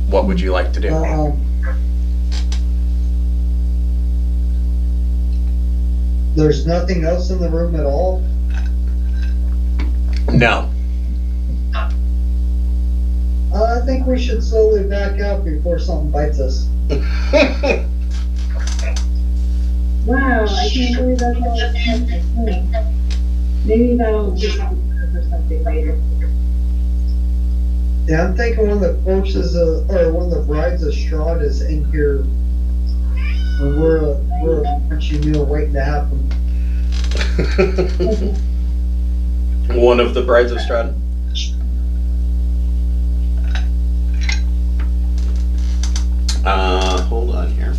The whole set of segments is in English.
What would you like to do? There's nothing else in the room at all? No. I think we should slowly back out before something bites us. Wow, I can't believe that's all that's happening. Maybe that'll be for something later. Yeah, I'm thinking one of the corpses or one of the brides of Strahd is in here. And we're a punchy meal waiting to happen. One of the brides of Strahd. Hold on here.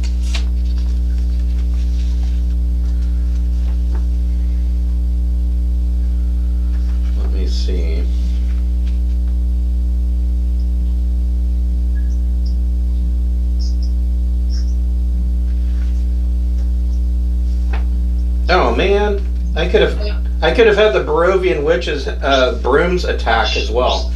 Let me see. Oh man, I could have had the Barovian witches brooms attack as well.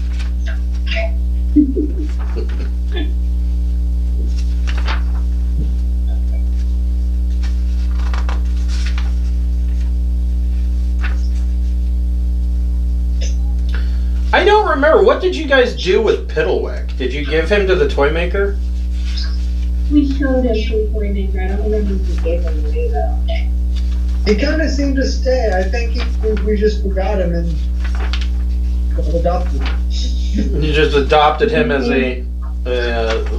I don't remember. What did you guys do with Piddlewick? Did you give him to the toy maker? We showed him to the toy maker. I don't remember if we gave him away though. He kind of seemed to stay. I think we just forgot him and adopted him. You just adopted him as a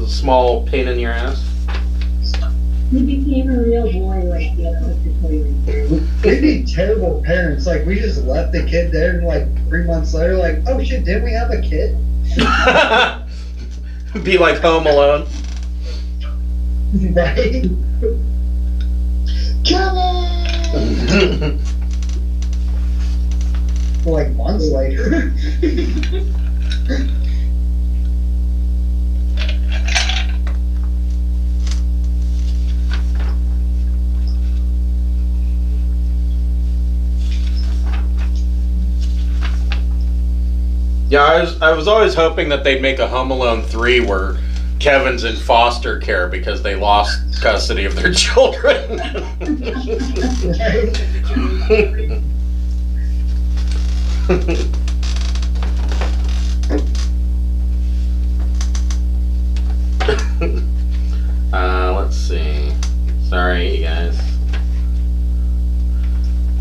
small pain in your ass? He became a real boy, like, you know, with the toy maker. We'd be terrible parents. Like, we just left the kid there and, like, 3 months later, like, oh shit, didn't we have a kid? Be like Home Alone. Right? Kevin! Like, months later. Yeah, I was always hoping that they'd make a Home Alone 3 where Kevin's in foster care because they lost custody of their children. Let's see. Sorry, you guys.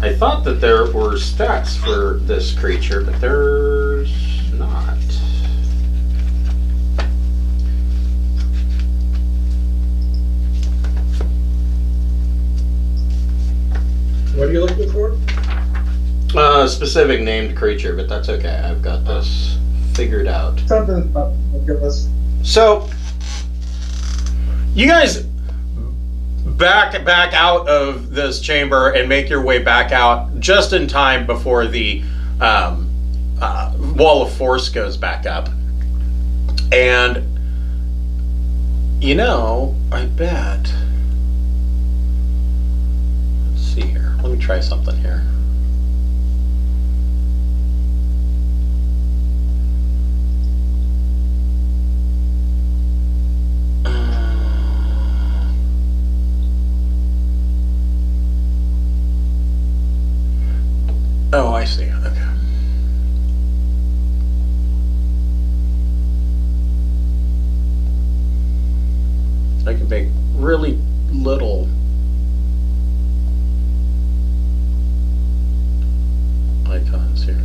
I thought that there were stats for this creature, but there's not. What are you looking for? A specific named creature, but that's okay. I've got this figured out. Something about us. So, you guys back out of this chamber and make your way back out just in time before the wall of force goes back up. And, you know, I bet... Let's see here. Let me try something here. Oh, I see. Okay. I can make really little icons here.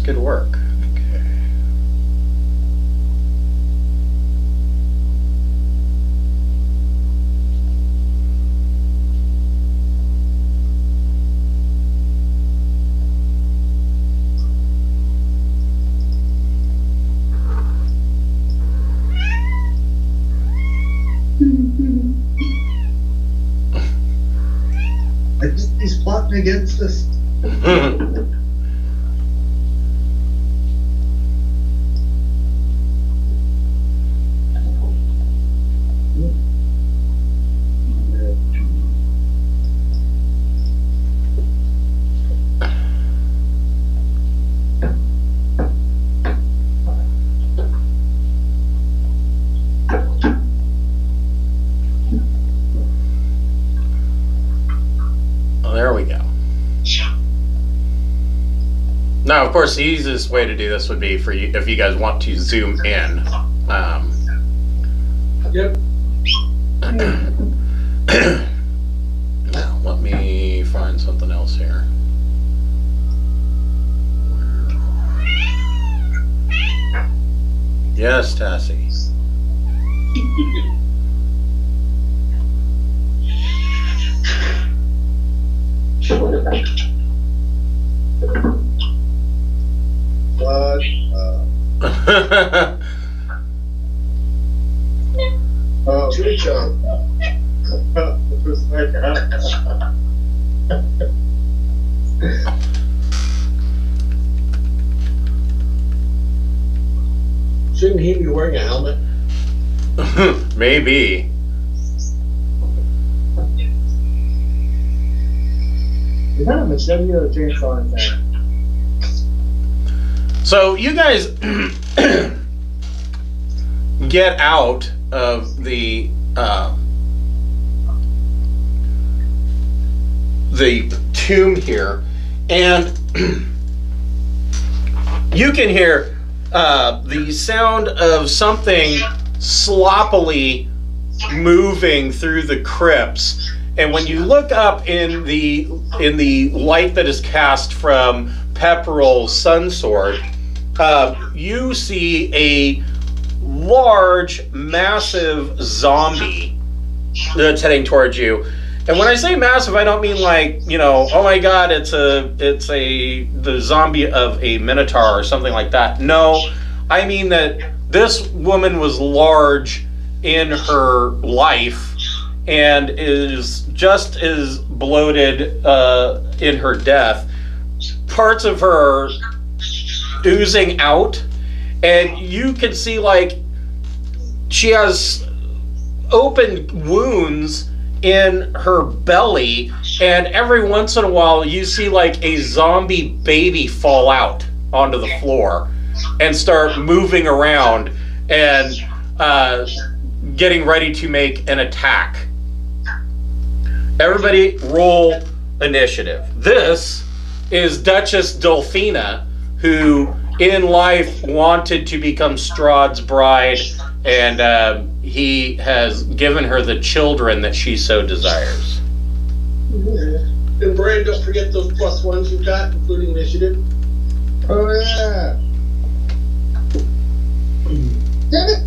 Good work. Okay. I think he's plotting against us. There we go. Now, of course, the easiest way to do this would be for you if you guys want to zoom in. Yep. Now, let me find something else here. Yes, Tassie. What? Oh, good job. It was like, shouldn't he be wearing a helmet? Maybe. Is that a machete or a chainsaw in there? So you guys get out of the tomb here, and you can hear the sound of something sloppily moving through the crypts. And when you look up in the light that is cast from Pepperell's Sunsword, you see a large, massive zombie that's heading towards you. And when I say massive, I don't mean like, you know, oh my god, it's the zombie of a minotaur or something like that. No, I mean that this woman was large in her life and is just as bloated in her death. Parts of her are oozing out, and you can see like she has open wounds in her belly, and every once in a while you see like a zombie baby fall out onto the floor and start moving around and getting ready to make an attack. Everybody roll initiative. This is Duchess Dolphina, who in life wanted to become Strahd's bride, and he has given her the children that she so desires. And Brian, don't forget those +1s you've got, including initiative. Oh yeah. Damn it.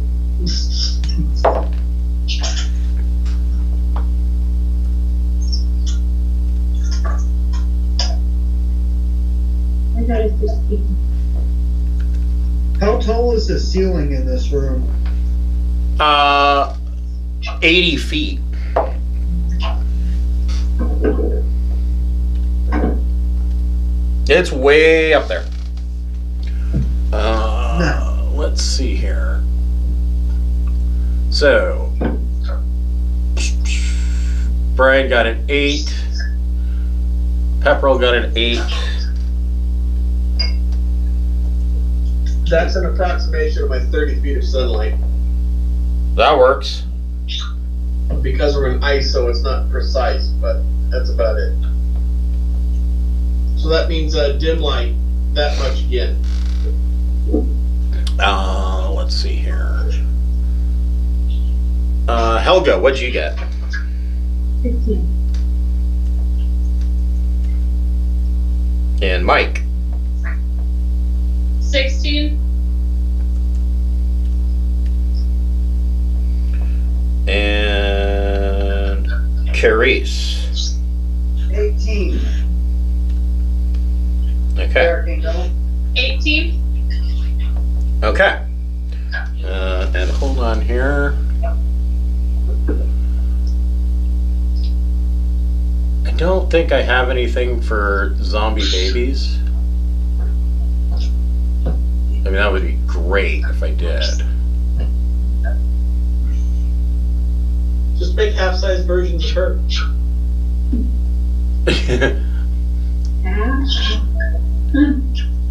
My dad is just speaking. How tall is the ceiling in this room? 80 feet. It's way up there. Let's see here. So, Brian got an 8. Pepperell got an 8. That's an approximation of my 30 feet of sunlight. That works. Because we're in ISO, it's not precise, but that's about it. So that means dim light, that much again. Let's see here. Helga, what'd you get? 15. And Mike? 16. And Carice. 18. Okay. 18. Okay. And hold on here. I don't think I have anything for zombie babies. I mean, that would be great if I did. Just make half-size versions of her.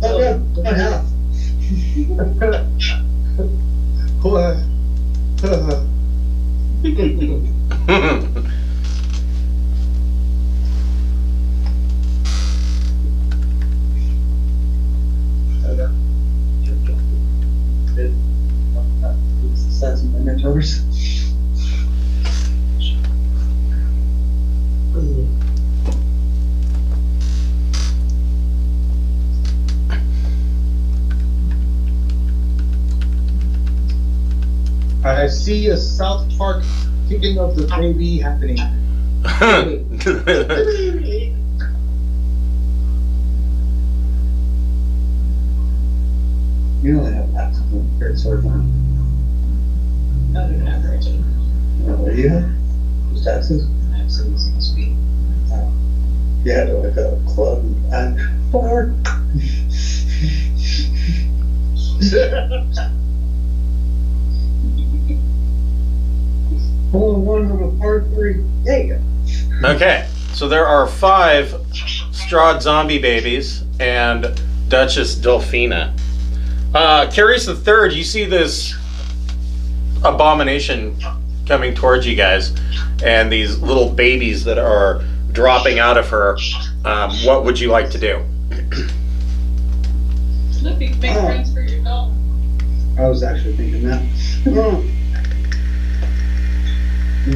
Oh, yeah, I have. What? Says minotaurs. I see a South Park kicking of the baby happening. You only have that great sword on. I don't even have 13. What do you have? Just axes? I have some speed. Yeah, like a club and fire. Pull one on a part 3. There you go. Okay, so there are 5 Strahd zombie babies and Duchess Delphina. Carice the Third, you see this abomination coming towards you guys, and these little babies that are dropping out of her. What would you like to do? Slippy, make friends for your dog. I was actually thinking that.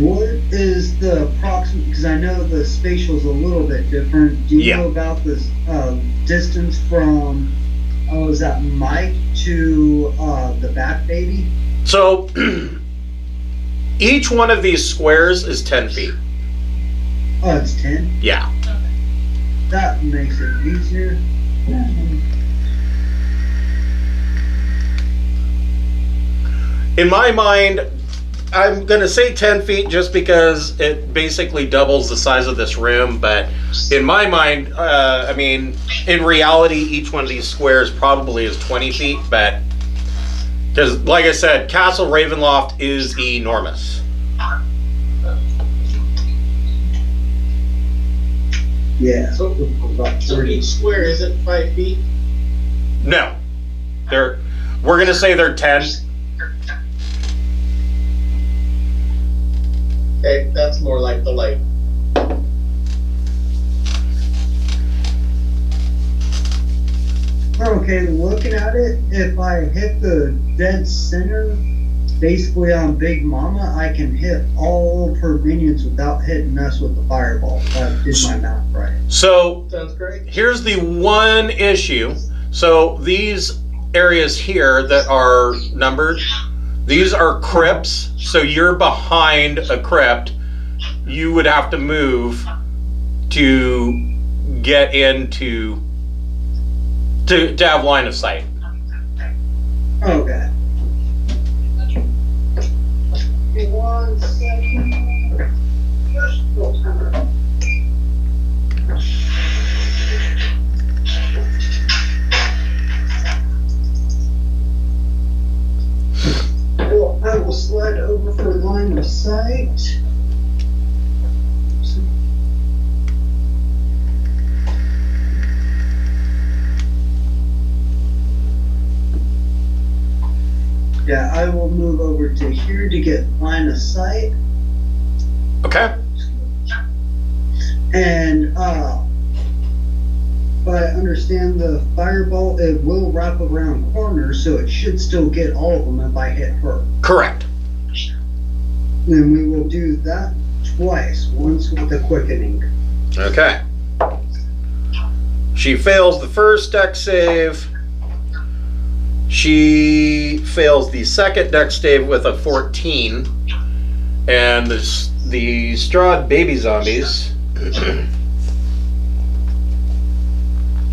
What is the approximate, because I know the spatial's a little bit different. Do you know about this distance from, is that Mike to the Bat Baby? So, each one of these squares is 10 feet. Oh, it's 10? Yeah. That makes it easier. In my mind, I'm going to say 10 feet just because it basically doubles the size of this room, but in my mind, I mean, in reality, each one of these squares probably is 20 feet, but because, like I said, Castle Ravenloft is enormous. Yeah. So each square isn't 5 feet? No. We're going to say they're 10. Okay, that's more like the light. Okay, looking at it, if I hit the dead center, basically on Big Mama, I can hit all of her minions without hitting us with the fireball. If I did my math right. So, Sounds great. here's the one issue. So, these areas here that are numbered, these are crypts. So, you're behind a crypt. You would have to move to get into to have line of sight. Okay. Give me 1 second. Well, I will slide over for line of sight. Yeah, I will move over to here to get line of sight. Okay. And but I understand the fireball, it will wrap around corners, so it should still get all of them if I hit her. Correct. Then we will do that twice, once with the quickening. Okay. She fails the first deck save. She fails the second dex save with a 14. And the Strahd baby zombies.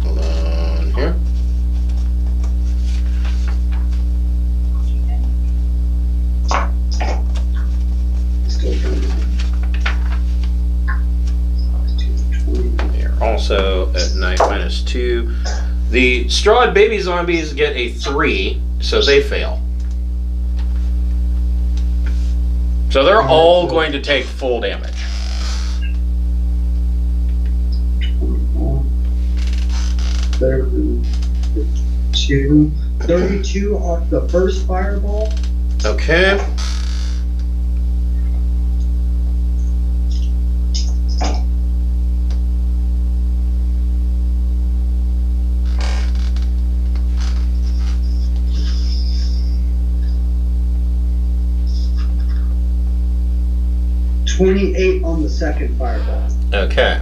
Hold on here. They're also at night -2. The Strahd baby zombies get a 3, so they fail. So they're all going to take full damage. 32 off the first fireball. Okay. $28 on the second fireball. Okay.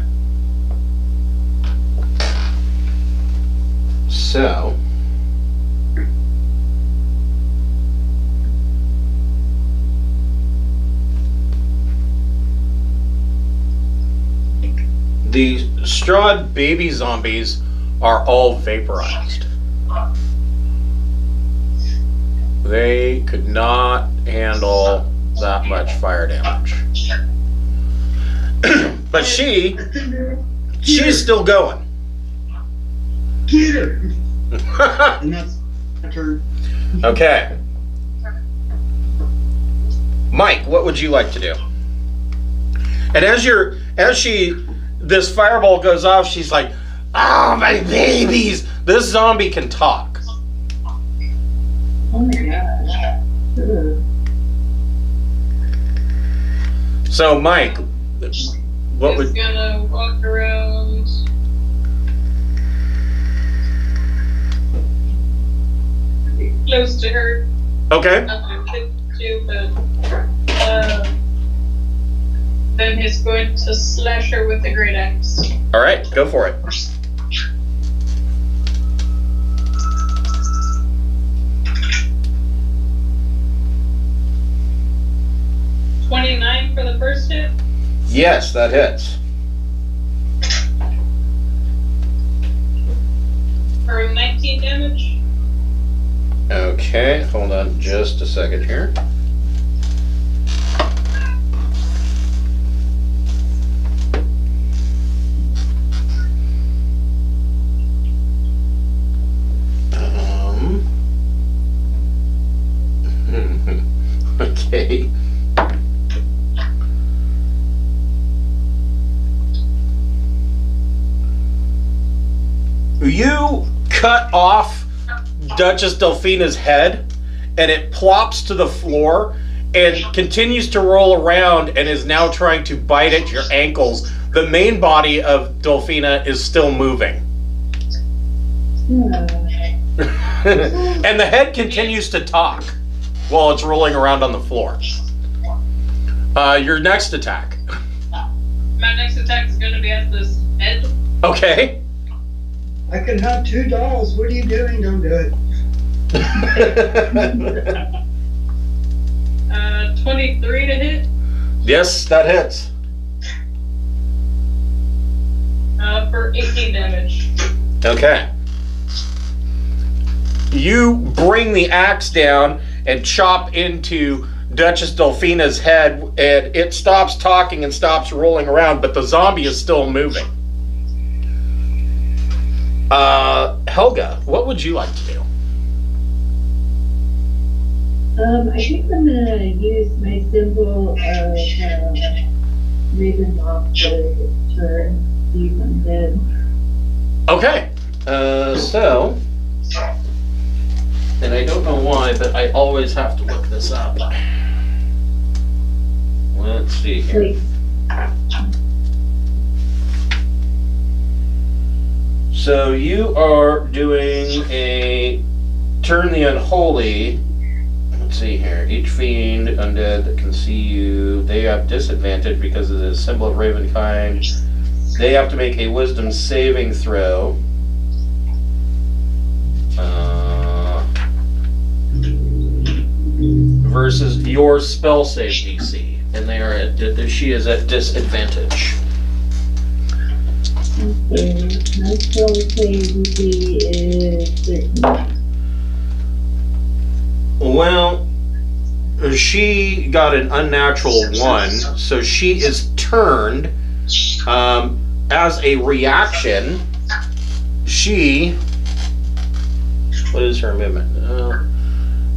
So. The Strahd baby zombies are all vaporized. They could not handle that much fire damage. But she's still going. Get her! And that's her turn. Okay. Mike, what would you like to do? And as this fireball goes off, she's like, "Oh, my babies!" This zombie can talk. Oh my gosh. Ugh. So, Mike, what He's would... gonna walk around. Close to her. Okay. Not to but then he's going to slash her with the great axe. All right, go for it. $29 for the first hit. Yes, that hits. For 19 damage. Okay, hold on just a second here. Okay. You cut off Duchess Delphina's head, and it plops to the floor and continues to roll around and is now trying to bite at your ankles. The main body of Delphina is still moving. And the head continues to talk while it's rolling around on the floor. Your next attack. My next attack is going to be at this head. Okay. I can have 2 dolls. What are you doing? Don't do it. 23 to hit. Yes, that hits. For 18 damage. Okay. You bring the axe down and chop into Duchess Delphina's head, and it stops talking and stops rolling around, but the zombie is still moving. Helga, what would you like to do? I think I'm gonna use my symbol of Ravenloft to turn these undead. Okay. So, and I don't know why, but I always have to look this up. Let's see here. Wait. So you are doing a turn the unholy. Let's see here. Each fiend undead that can see you, they have disadvantage because of the symbol of Ravenkind. They have to make a wisdom saving throw. versus your spell save DC, and they are at, she is at disadvantage. Okay, my spell save DC is 13. Well, she got an unnatural 1, so she is turned. As a reaction, she... What is her movement?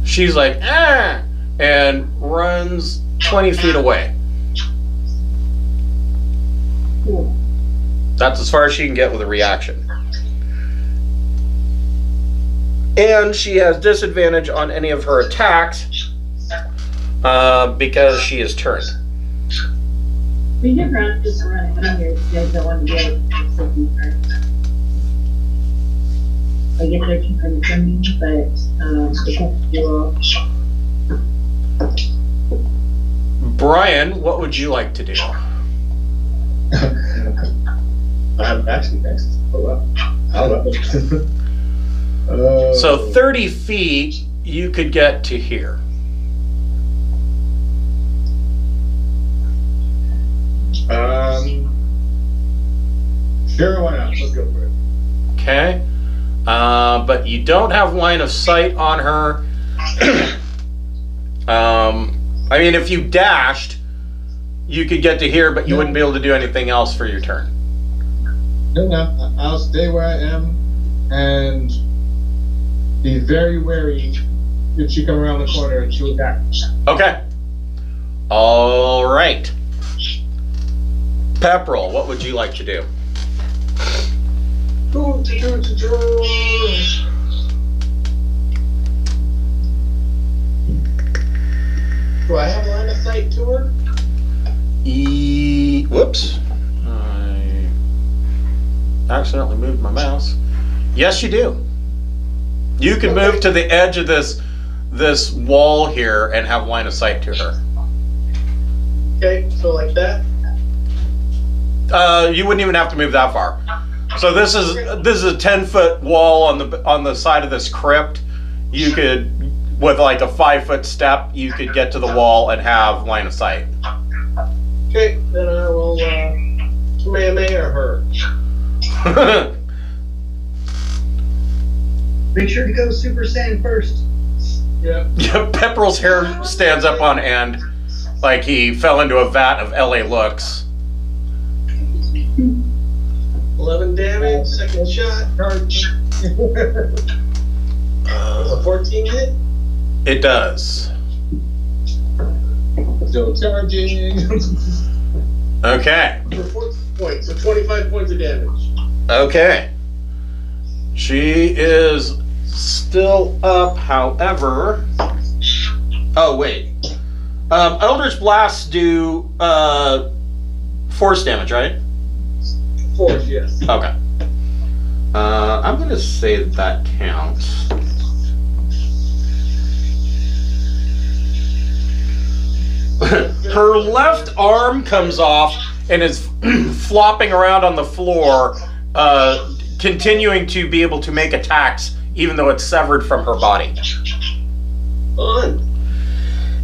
She's like, ah! And runs 20 feet away. Cool. That's as far as she can get with a reaction. And she has disadvantage on any of her attacks because she is turned. We can run, just run it here if you guys don't want to get it. I get 13 from me, but it can't do all. Brian, what would you like to do? I'm actually next. Oh, wow. So 30 feet, you could get to here. Sure, why not? Let's go for it. Okay. But you don't have line of sight on her. I mean, if you dashed, you could get to here, but you wouldn't be able to do anything else for your turn. No, I'll stay where I am and be very wary if she come around the corner to attack. Okay. All right. Pepperell, what would you like to do? Do I have line of sight to her? Whoops. I accidentally moved my mouse. Yes, you do. You can move to the edge of this wall here and have line of sight to her. Okay, so like that? You wouldn't even have to move that far. So this is a 10-foot wall on the side of this crypt. You could, with like a 5-foot step, you could get to the wall and have line of sight. Okay, then I will Kamehameha her. Make sure to go Super Saiyan first. Yep. Yeah, Pepperell's hair stands up on end like he fell into a vat of LA looks. 11 damage, second shot. Does a 14 hit? It does. Still charging. Okay. For 14 points, so 25 points of damage. Okay. She is still up, however... Oh, wait. Eldritch Blasts do force damage, right? Force, yes. Okay. I'm going to say that counts. Her left arm comes off and is flopping around on the floor, continuing to be able to make attacks even though it's severed from her body. Fun.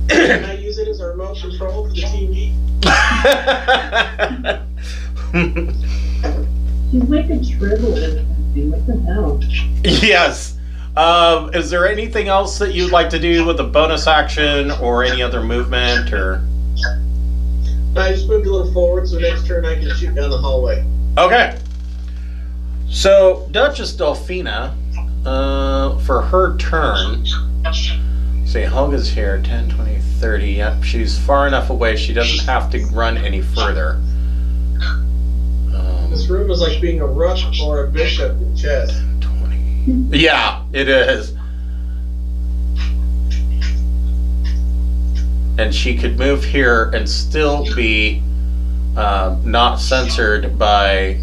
Can I use it as a remote control for the TV? She's like a dribble or something. What the hell? Yes. Is there anything else that you'd like to do with a bonus action or any other movement or? I just moved a little forward, so next turn I can shoot down the hallway. Okay. So Duchess Delphina, for her turn, see, Helga's here, 10, 20, 30. Yep, she's far enough away. She doesn't have to run any further. This room is like being a rook or a bishop in chess. 20. Yeah, it is. And she could move here and still be not censored by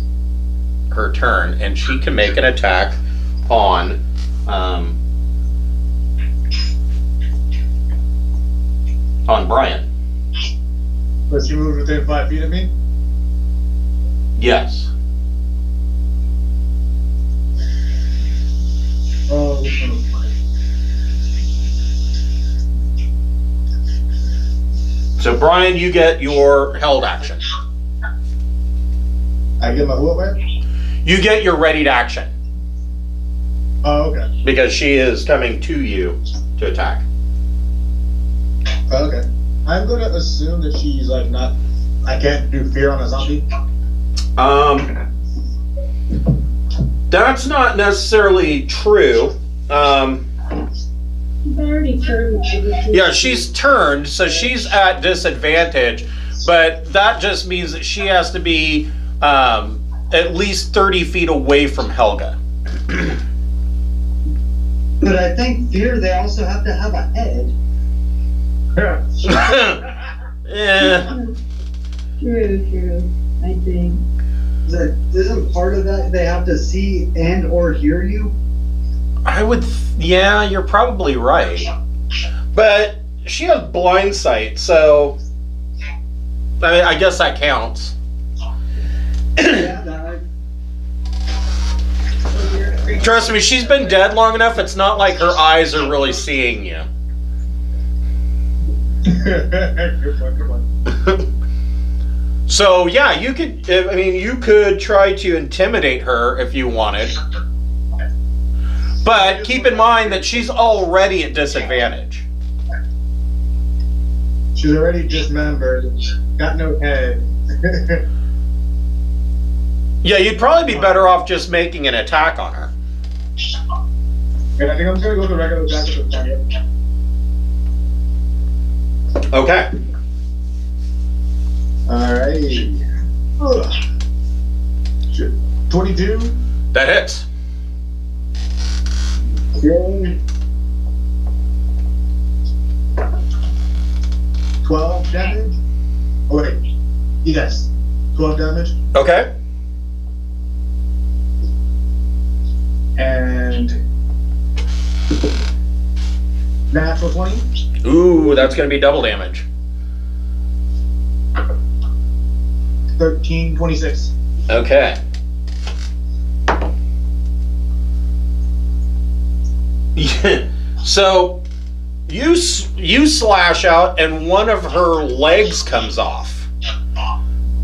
her turn. And she can make an attack on Brian. But she moved within 5 feet of me? Yes. Oh, which one was mine? Brian, you get your held action. I get my what back? You get your readied action. Oh, okay. Because she is coming to you to attack. Okay. I'm gonna assume that she's like not. I can't do fear on a zombie. That's not necessarily true. She's already turned. Yeah, she's turned, so she's at disadvantage, but that just means that she has to be at least 30 feet away from Helga. But I think fear, they also have to have a head. Yeah. True. I think. Isn't part of that they have to see and or hear you? I would, yeah, you're probably right. But she has blind sight, so I guess that counts. Yeah, Trust me, she's been dead long enough, it's not like her eyes are really seeing you. Good one. So yeah, you could, I mean, you could try to intimidate her if you wanted. But keep in mind that she's already at disadvantage. She's already dismembered, got no head. Yeah, you'd probably be better off just making an attack on her. And I think I'm just gonna go with the regular attack with the target. Okay. Alright. 22. That hits. Okay. 12 damage. Oh wait. Yes. 12 damage. Okay. And natural 20. Ooh, that's going to be double damage. 13, 26. Okay. So you slash out and one of her legs comes off,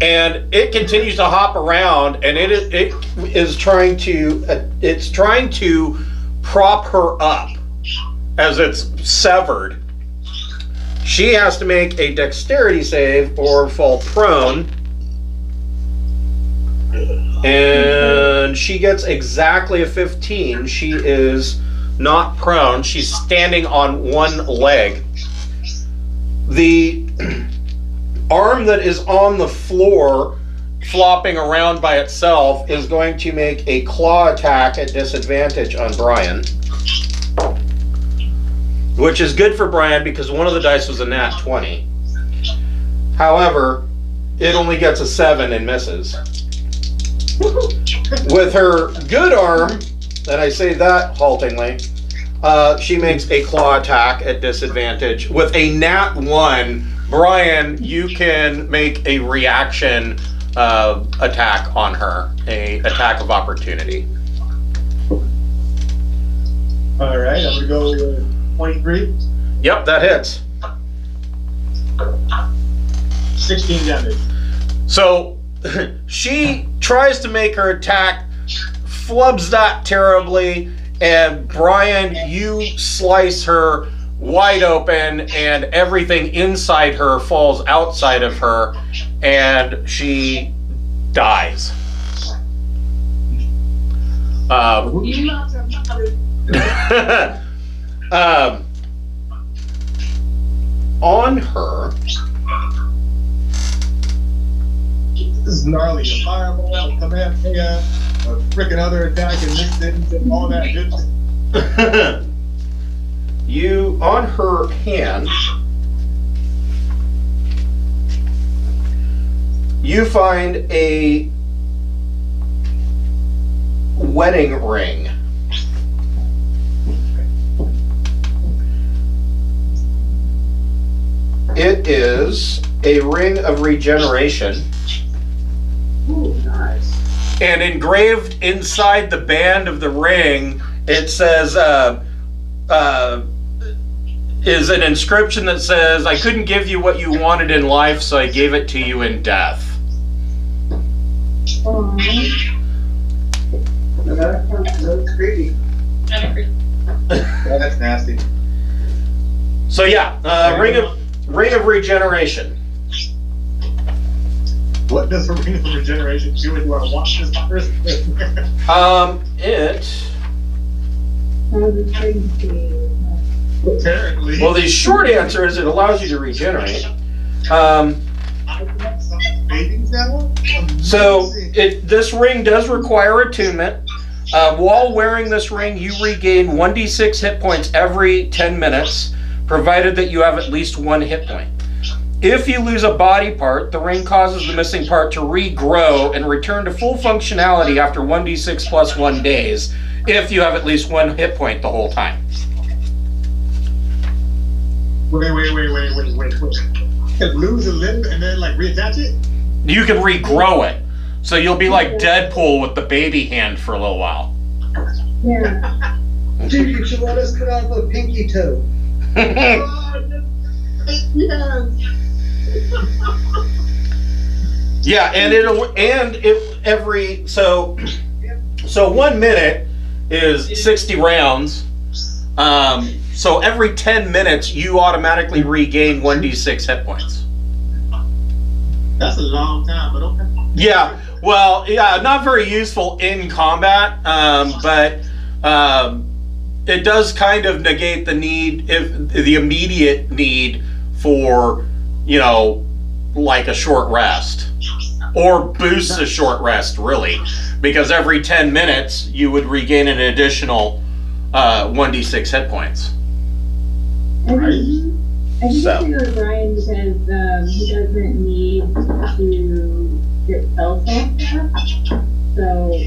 and it continues to hop around, and it is trying to prop her up as it's severed. She has to make a dexterity save or fall prone. And she gets exactly a 15. She is not prone. She's standing on one leg. The arm that is on the floor, flopping around by itself, is going to make a claw attack at disadvantage on Brian. Which is good for Brian because one of the dice was a nat 20. However, it only gets a 7 and misses. With her good arm, and I say that haltingly, she makes a claw attack at disadvantage. With a nat 1, Brian, you can make a reaction attack on her, a attack of opportunity. Alright, I'm gonna go with 23. Yep, that hits. 16 damage. So she tries to make her attack, flubs that terribly, and Brian, you slice her wide open, and everything inside her falls outside of her, and she dies. On her. This is gnarly. A fireball, a command a freaking other attack, and distance, and all that good. You, on her hand, you find a wedding ring. It is a ring of regeneration. Ooh, nice. And engraved inside the band of the ring, it says, is an inscription that says, "I couldn't give you what you wanted in life, so I gave it to you in death." That's creepy. Oh, that's nasty. So yeah, ring of regeneration. What does a ring of regeneration do if you want to watch this first? Apparently. Well, the short answer is it allows you to regenerate. So this ring does require attunement. While wearing this ring, you regain 1d6 hit points every 10 minutes, provided that you have at least 1 hit point. If you lose a body part, the ring causes the missing part to regrow and return to full functionality after 1d6 plus 1 days, if you have at least 1 hit point the whole time. Wait. Can lose a limb and then like reattach it? You can regrow it. So you'll be like Deadpool with the baby hand for a little while. Yeah. Dude, you should let us cut off a pinky toe. Yeah, and so 1 minute is 60 rounds. So every 10 minutes you automatically regain 1d6 hit points. That's a long time, but okay. Yeah, well, yeah, not very useful in combat, but it does kind of negate the need, the immediate need for, you know, like a short rest. Or boosts a short rest, really. Because every 10 minutes you would regain an additional 1d6 hit points. I think it's going to go with Brian because he doesn't need to get spell slots. So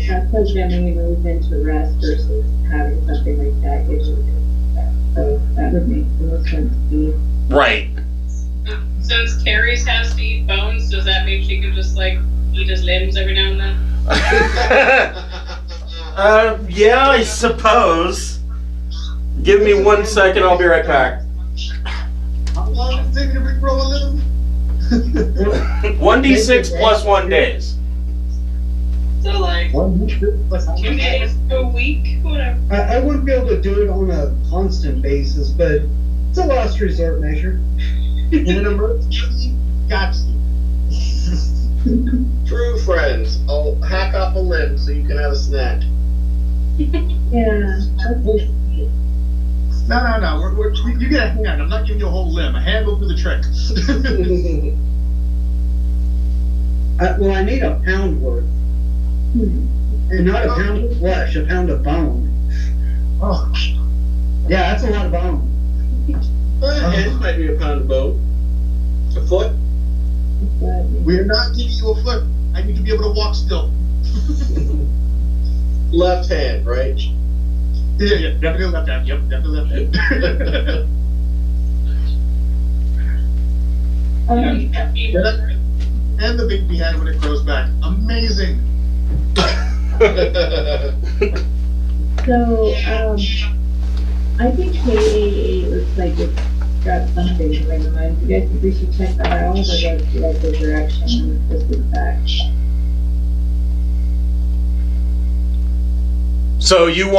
that's like them being moved into rest versus having something like that give you that. So that would make the most sense to me. Right. Since Carrie's has to eat bones, does that mean she can just like eat his limbs every now and then? Yeah, I suppose. Give me 1 second, I'll be right back. How long does it take to regrow a limb? 1d6 plus 1 days. So like 2 days to a week, whatever. I wouldn't be able to do it on a constant basis, but it's a last resort measure. In an emergency, got you. True friends, I'll hack off a limb so you can have a snack. Yeah, that's just No. You get a hand. I'm not giving you a whole limb. A hand will do the trick. Well, I need a pound worth. And not a pound of flesh, a pound of bone. Oh. Yeah, that's a lot of bone. A hand might be a pound of bone. A foot? We're not giving you a foot. I need to be able to walk still. Left hand, right? Yeah, definitely left hand. Yep, definitely left hand. And the big behind when it grows back. Amazing. So, I think KAA looks like it's got something going on. You guys think we should check that out or go to like the direction this is back? So you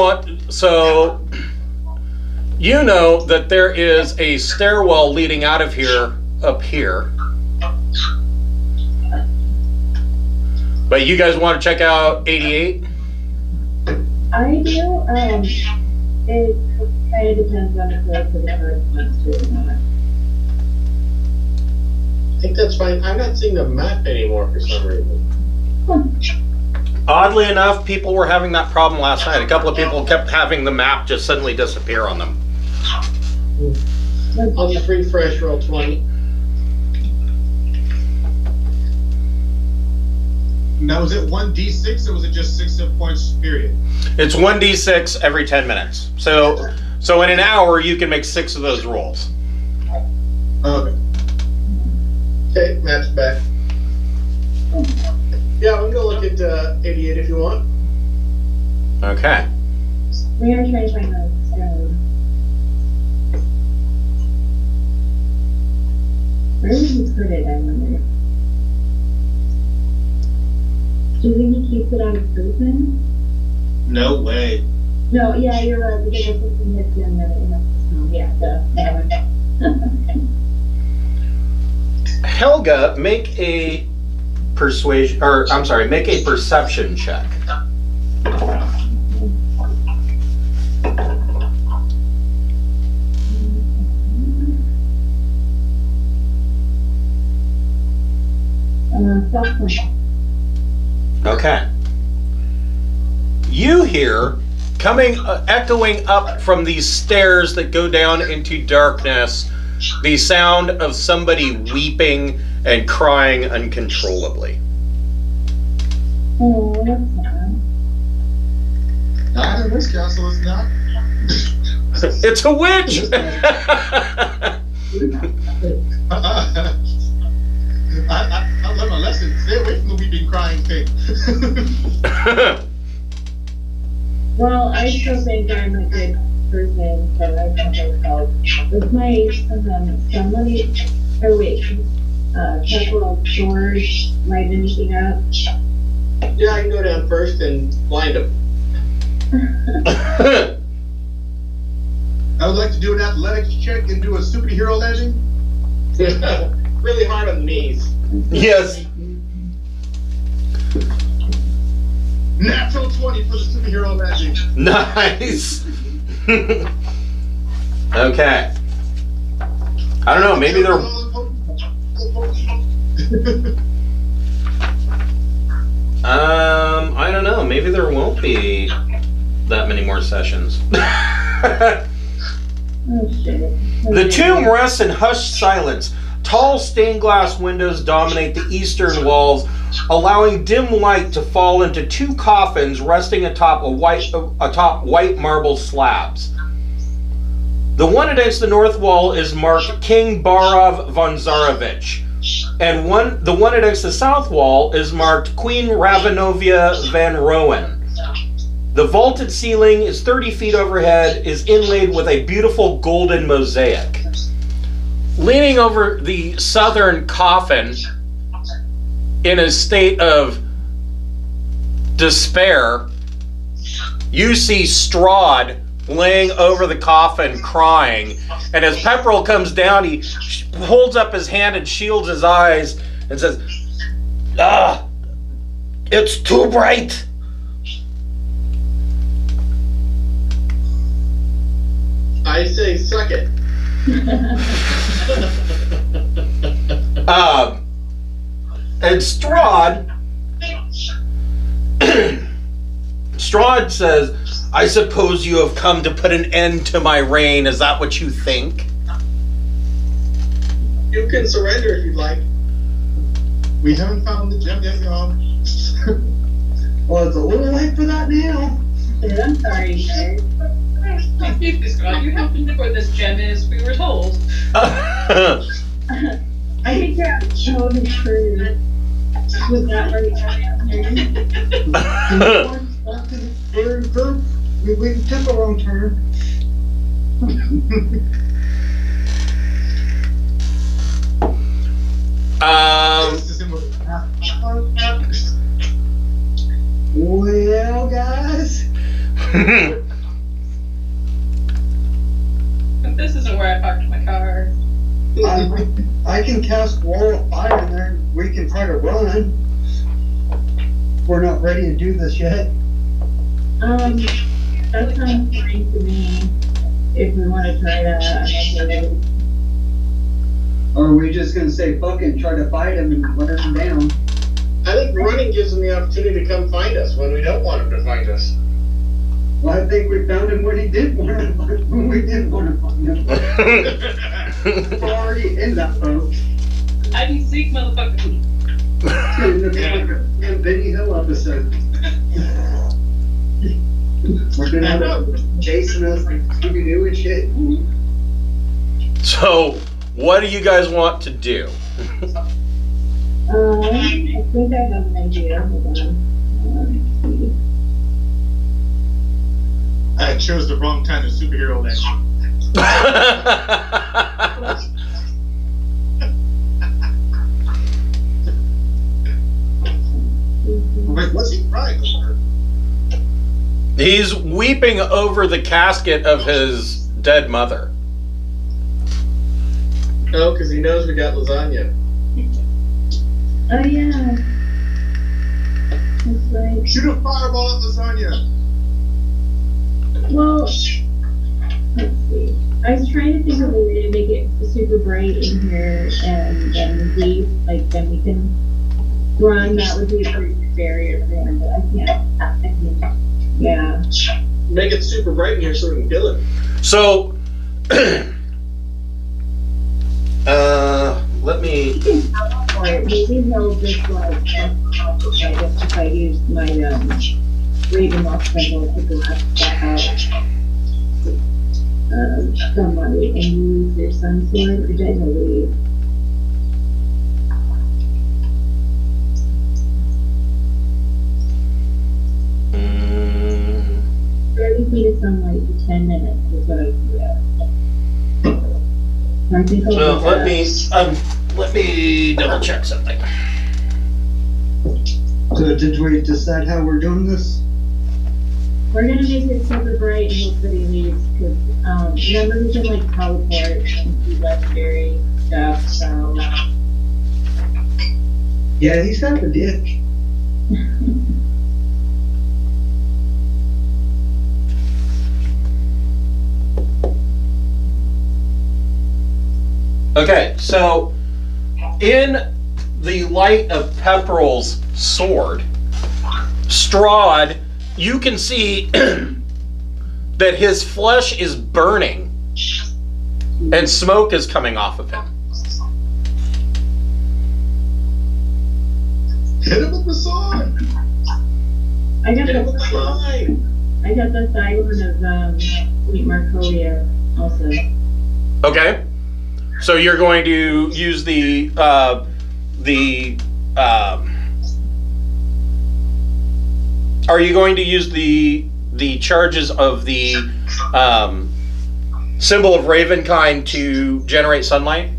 know that there is a stairwell leading out of here up here. But you guys want to check out 88? I do. It kind of depends on if the card wants to or not. I think that's fine. I'm not seeing the map anymore for some reason. Oddly enough, people were having that problem last night. A couple of people kept having the map just suddenly disappear on them. I'll just refresh roll 20. Now, was it 1d6 or was it just 6 hit points, period? It's 1d6 every 10 minutes. So in an hour, you can make 6 of those rolls. Okay. Okay, map's back. Yeah, we can go look at 88 if you want. Okay. We are trying to find the stone. keeps it out of prison? No way. No, yeah, you're right, because it's something that's in the, yeah, Helga, make a persuasion, or I'm sorry, make a perception check. 12. Okay. You hear, coming, echoing up from these stairs that go down into darkness, the sound of somebody weeping and crying uncontrollably. Oh, that's sad. Not in this castle, it's not. It's a witch! I learned my lesson. Stay away from the weeping, crying thing. Well, I still think I'm a good person, so I think I'll help. With my, somebody, or wait, Temple George light anything up? Yeah, I can go down first and blind him. I would like to do an athletics check and do a superhero landing. Really hard on the knees. Yes. Natural 20 for the superhero landing. Nice. Okay. I don't know, maybe they're... I don't know, maybe there won't be that many more sessions. Oh shit. The tomb rests in hushed silence. Tall stained glass windows dominate the eastern walls, allowing dim light to fall into two coffins resting atop white marble slabs. The one against the north wall is marked King Strahd von Zarovich, and the one against the south wall is marked Queen Ravenloft van Rohen. The vaulted ceiling is 30 feet overhead, is inlaid with a beautiful golden mosaic. Leaning over the southern coffin in a state of despair, you see Strahd laying over the coffin crying, and as Pepperell comes down, he holds up his hand and shields his eyes and says, "Ah, it's too bright." I say suck it. And Strahd says, "I suppose you have come to put an end to my reign. Is that what you think?" You can surrender if you'd like. We haven't found the gem yet, y'all. Well, it's a little late for that now. I'm sorry, guys. Excuse me, Scott, you have to know where this gem is. We were told. I think that told the truth. Was that where you We took a wrong turn. Well, guys. But this isn't where I parked my car. I can cast wall of fire in there. We can try to run. We're not ready to do this yet. That sounds fine to me. If we want to try that, Or are we just gonna say fuck it and try to fight him and let him down? I think running gives him the opportunity to come find us when we don't want him to find us. Well, I think we found him when he did want to find him, when we didn't want to find him. We're already in that boat. I didn't seek, motherfucker. In the Benny Hill episode. We're gonna have chasing us like Scooby-Doo and shit. So, what do you guys want to do? I think I have an idea. Hold on. I chose the wrong kind of superhero landing. Wait, what's he crying? He's weeping over the casket of his dead mother. Oh, because he knows we got lasagna. Oh yeah. That's right. Shoot a fireball at lasagna. Well, let's see. I was trying to think of a way to make it super bright in here, and then then we can run. That would be a great barrier for him, but I can't. Yeah. Make it super bright in here so we can kill it. So, let me. He can teleport. Maybe he'll just if I use my Ravenloft symbol to go back out. Somebody and use their sun sword, which I believe. 30 feet of sunlight for 10 minutes is what I do. I think Well, let me double check something. So did we decide how we're doing this? We're gonna make it super bright and hope that he leaves, because remember we can like teleport and do legendary stuff, so Yeah, he's got the dick. Okay, so in the light of Pepperell's sword, Strahd, you can see that his flesh is burning and smoke is coming off of him. Hit him with the sword. I got Hit him with the the line. I got the siren of Fleet Marcolia also. Okay, so you're going to use are you going to use the charges of the symbol of Ravenkind to generate sunlight?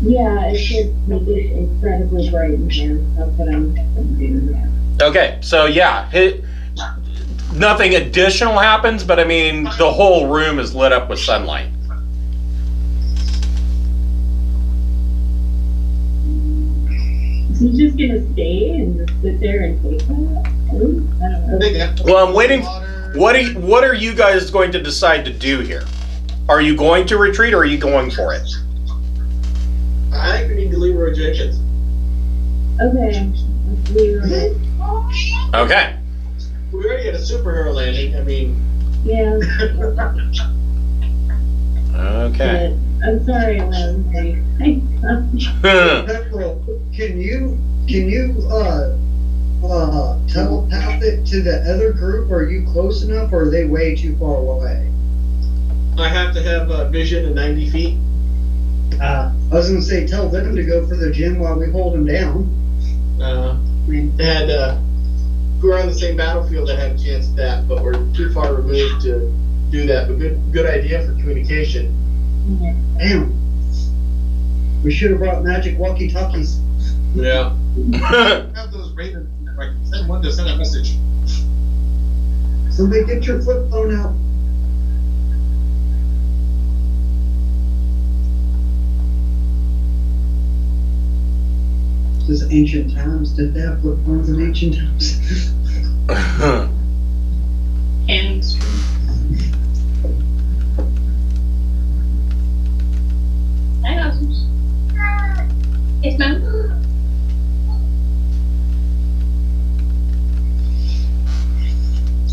Yeah, it should make it incredibly bright in here. That's what I'm doing. Yeah. Okay, so yeah, nothing additional happens, but I mean, the whole room is lit up with sunlight. Is he just gonna stay and just sit there and take that? I don't know. Well, I'm waiting. What are you guys going to decide to do here? Are you going to retreat or are you going for it? I think we need to leave Leroy Jenkins. Okay. Let's leave it. Okay. We already had a superhero landing. I mean, Yeah. Okay. But I'm sorry, Lynn. Pepperell, can you telepath it to the other group? Are you close enough, or are they way too far away? I have to have vision at 90 feet. I was gonna say, tell them to go for the gym while we hold them down. We're on the same battlefield that had a chance at that, but we're too far removed to do that. But good idea for communication. Damn. We should have brought magic walkie-talkies. Yeah. Have those Raven, like, send one to send a message. Somebody get your flip phone out. This is ancient times. Did they have flip phones in ancient times? And I know. It's mom.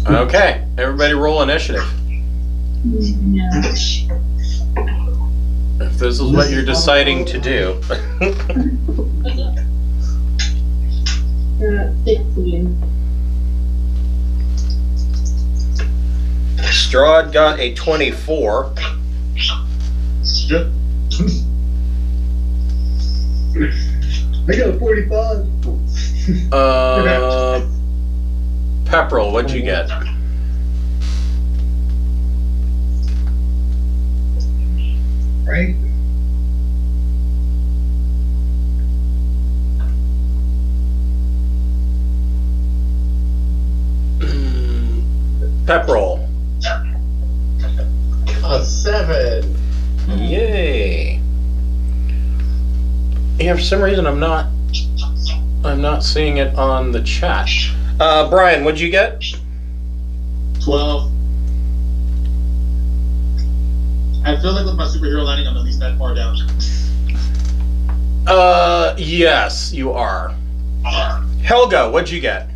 Okay, everybody roll initiative. No. If this is what you're deciding to do. 16. Strahd got a 24. I got a 45. Pepperell, what'd you get? Right? a 7. Yay! Yeah, for some reason I'm not seeing it on the chat. Brian, what'd you get? 12. I feel like with my superhero landing, I'm at least that far down. Yes, you are. Helga, what'd you get?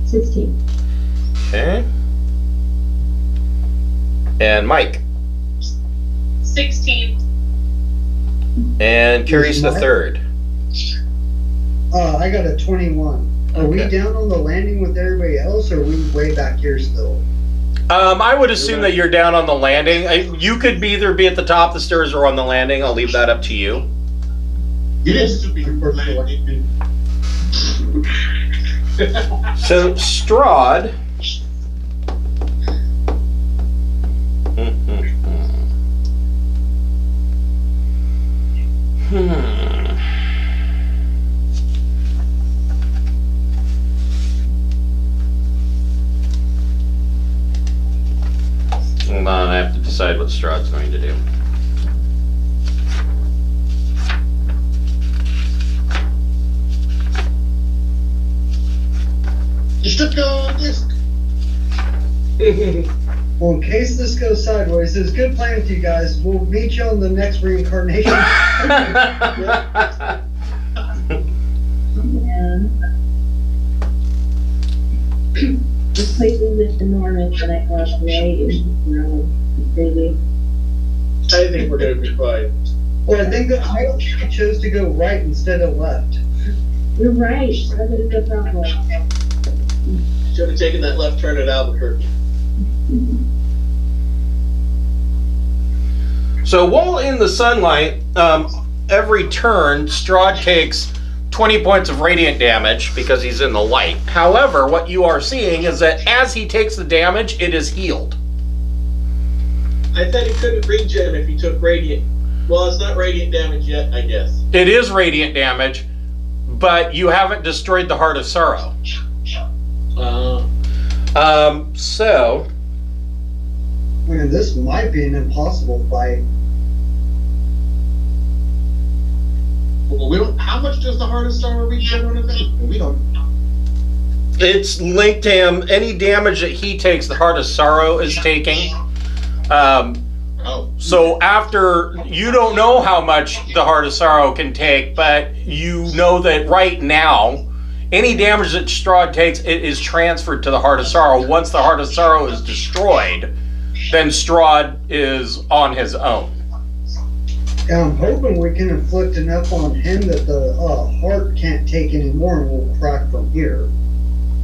16. Okay. And Mike. 16. And Carrie's the Mike? third. I got a 21. Are we Okay. down on the landing with everybody else, or are we way back here still? I would assume that you're down on the landing. You could either be at the top of the stairs or on the landing. I'll leave that up to you. You didn't superhero landing. So, Strahd. Hold on, I have to decide what Strahd's going to do. You should go this. Well, in case this goes sideways, it was good playing with you guys. We'll meet you on the next reincarnation. Yeah. This place is enormous, and I crossed right into the road. It's crazy. I think we're gonna be fine. Well, I think that I chose to go right instead of left. You're right. That is the problem. Should have taken that left turn at Albuquerque. So while in the sunlight, every turn, Strahd takes 20 points of radiant damage because he's in the light. However, what you are seeing is that as he takes the damage, it is healed. I thought he couldn't regen if he took radiant. Well, it's not radiant damage yet, I guess. It is radiant damage, but you haven't destroyed the Heart of Sorrow. So... I mean, this might be an impossible fight. Well, we don't. How much does the Heart of Sorrow regen on event? We don't. It's linked to him. Any damage that he takes, the Heart of Sorrow is taking. So after, you don't know how much the Heart of Sorrow can take, but you know that right now, any damage that Strahd takes, it is transferred to the Heart of Sorrow. Once the Heart of Sorrow is destroyed, then Strahd is on his own. And I'm hoping we can inflict enough on him that the heart can't take anymore and we'll crack from here.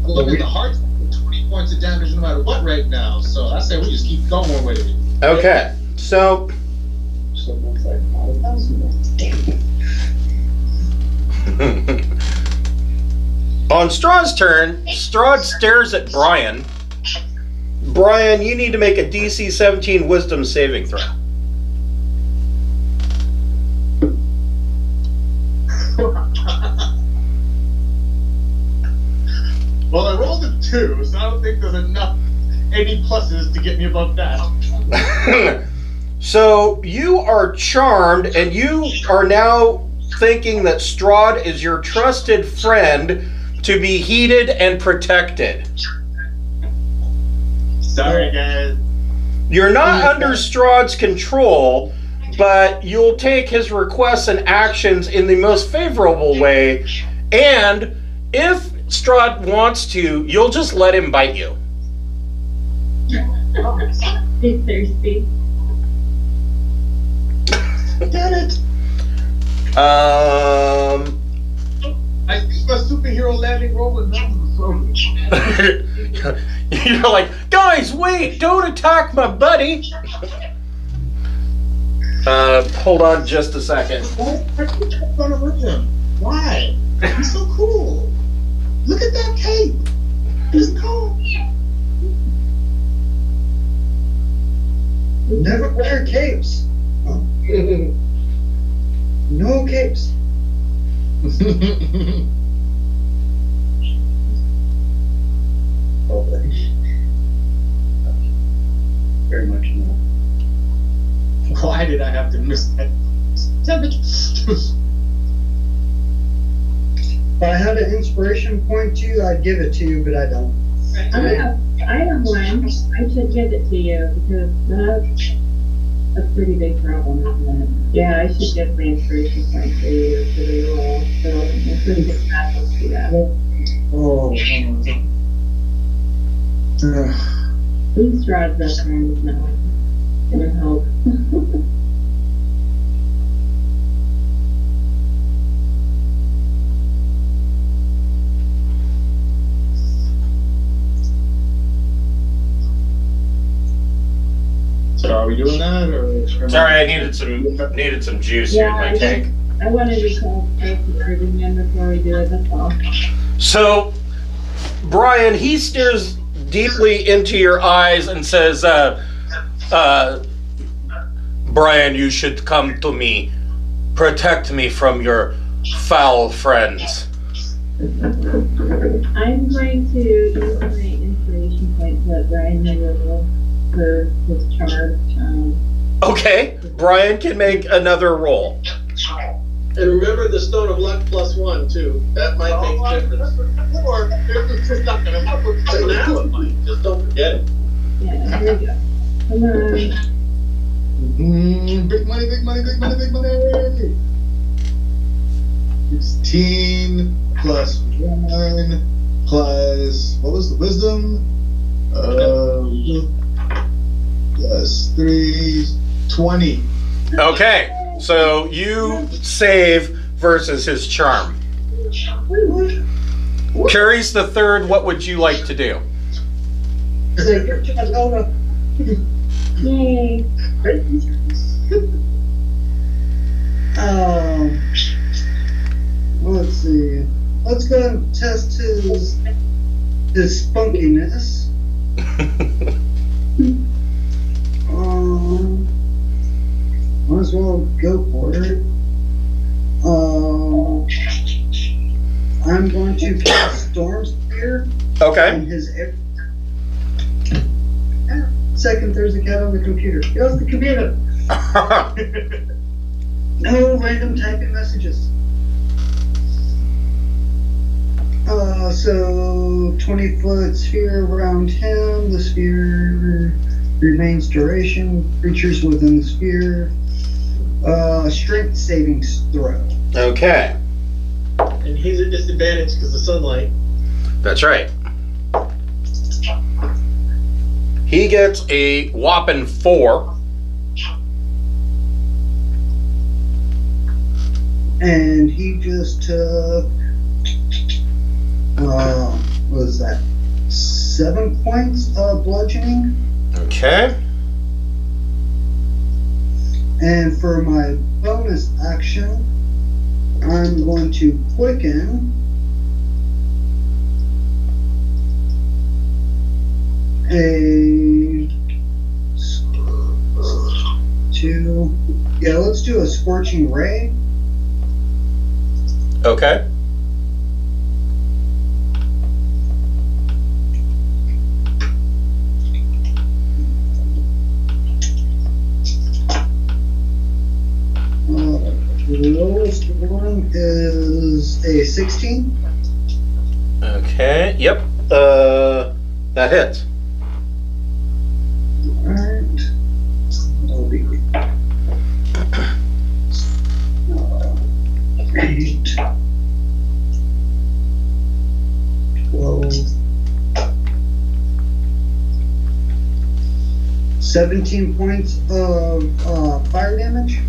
Well, I mean, the heart's 20 points of damage no matter what right now, so I say we just keep going with it. Okay, so... So that's like 5,000. Damn it. On Strahd's turn, Strahd stares at Brian. Brian, you need to make a DC 17 Wisdom saving throw. Well, I rolled a 2, so I don't think there's enough any pluses to get me above that. So you are charmed, and you are now thinking that Strahd is your trusted friend to be heeded and protected. Sorry, guys. You're not under Strahd's control, but you'll take his requests and actions in the most favorable way, and if Strahd wants to, you'll just let him bite you. He's thirsty. Get it? I think my superhero landing roll was You're like, guys, wait, don't attack my buddy. Hold on just a second. Why are you gonna hurt him? Why? He's so cool. Look at that cape. He's cool. Never wear capes. No capes. Why did I have to miss that? If I had an inspiration point to you, I'd give it to you, but I don't. I have one. I should give it to you because that's a pretty big problem, isn't it? Yeah, I should give my inspiration point to you for the roll. So I'm pretty good at that. Let's do that. At least Strahd's best friend is not gonna help. So are we doing that, or? Sorry, I needed some juice here in my tank. I wanted to tell everything in before we do it, that's all. So, Brian, he stares deeply into your eyes and says, Brian, you should come to me. Protect me from your foul friends. I'm going to use my inspiration point to let Brian know for his charge. Okay, Brian can make another roll. And remember the Stone of Luck +1 too. That might make a difference. Or it's just not gonna help with now it might. Just don't forget it. Yeah, here we go. Come on. Big money, big money, big money, big money. 16 plus 1 plus, what was the wisdom? Plus 3, 20. Okay, so you save versus his charm. Carries the third, what would you like to do? Yay. Let's see. Let's go and test his spunkiness. Might as well go for it. I'm going to cast Storm Spear. Okay. In his second, there's a cat on the computer. Get off the computer. No random typing messages. So 20-foot sphere around him. The sphere remains duration. Creatures within the sphere. Strength savings throw. Okay. And he's at disadvantage because of sunlight. That's right. He gets a whopping 4. And he just took, what was that? 7 points of bludgeoning. Okay. And for my bonus action, I'm going to quicken. Let's do a Scorching Ray. Okay. The lowest one is a 16. Okay. Yep. That hits. Alright. That'll be 8, 12, 17 points of fire damage.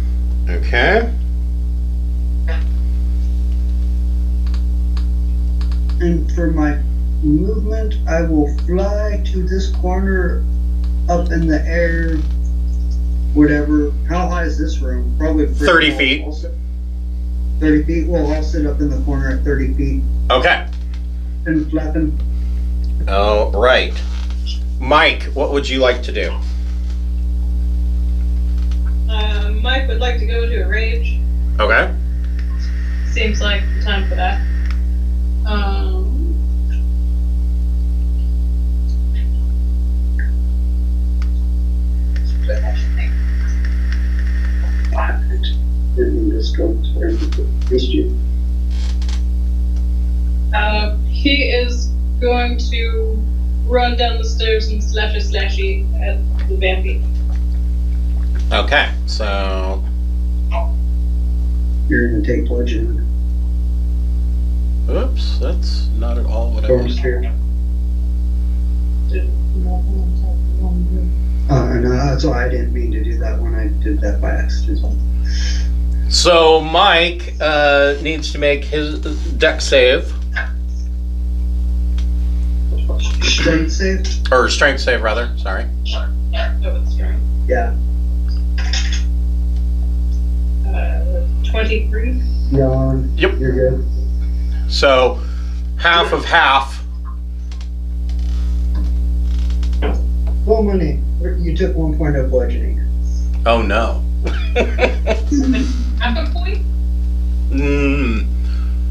Okay. And for my movement, I will fly to this corner up in the air, whatever. How high is this room? Probably 30 feet. 30 feet? Well, I'll sit up in the corner at 30 feet. Okay. And flapping. All right. Mike, what would you like to do? Mike would like to go to a rage. Okay. Seems like the time for that. going to run down the stairs and slashy at the vampy. Okay, so You're gonna take bludgeoning. oops, that's not at all what I Storm was. Spear. No, that's why I didn't mean to do that when I did that by accident. So Mike needs to make his dex save. Strength save? Or strength save, rather. Sorry. Oh, it's strong. Yeah. 23. Yawn. Yep. You're good. So half of half. Well, money. You took 1 point of bludgeoning. Oh no. Half a point?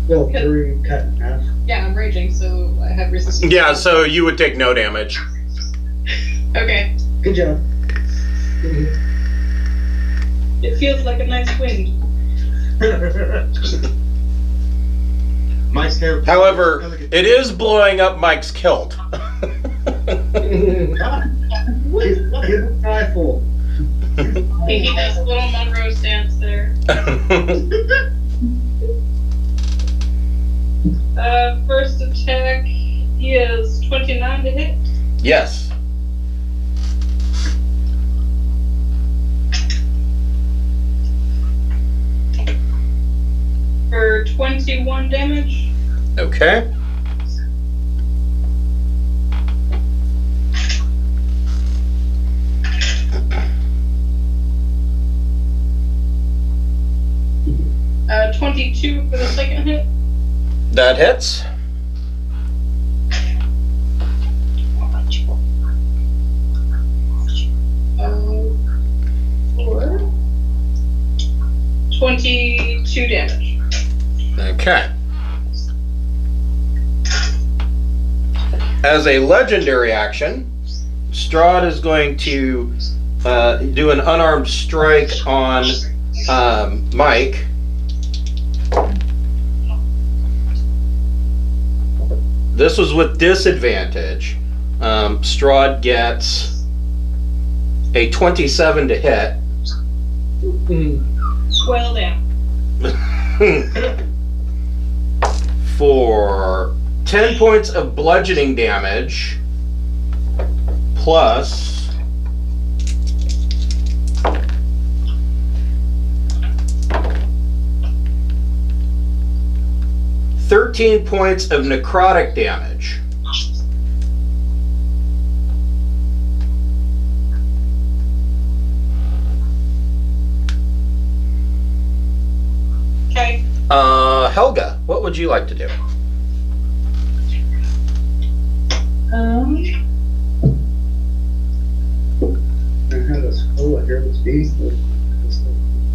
Well, 3 cut in half. Yeah, I'm raging, so I have resistance. Yeah, so you would take no damage. Okay. Good job. It feels like a nice wind. Mike's hair. However, it is blowing up Mike's kilt. Give him a rifle. He does a little Monroe stance there. First attack is 29 to hit. Yes. For 21 damage. Okay. Uh, 22 for the second hit. That hits. For 22 damage. Okay. As a legendary action, Strahd is going to do an unarmed strike on Mike. This was with disadvantage. Strahd gets a 27 to hit. Well down. For 10 points of bludgeoning damage plus $13 points of necrotic damage. Okay. Helga, what would you like to do? I had a skull, I hear this beast.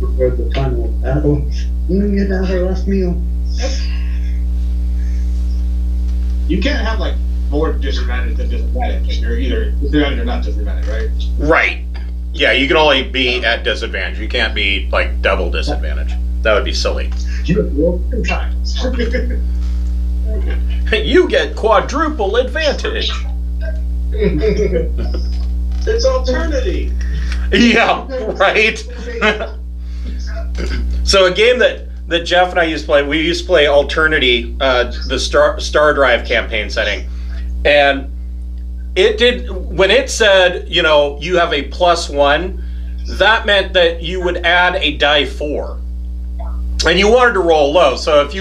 Before the final battle. You can get out our last meal. You can't have like more disadvantage than disadvantage. You're either disadvantage or not disadvantage, right? Right. Yeah, you can only be at disadvantage. You can't be like double disadvantage. That would be silly. You roll 2 times. You get quadruple advantage. It's alternity. Yeah, right. So a game that Jeff and I used to play, we used to play Alternity, the Star Drive campaign setting, and it did, when it said, you know, you have a +1, that meant that you would add a die 4. And you wanted to roll low, so if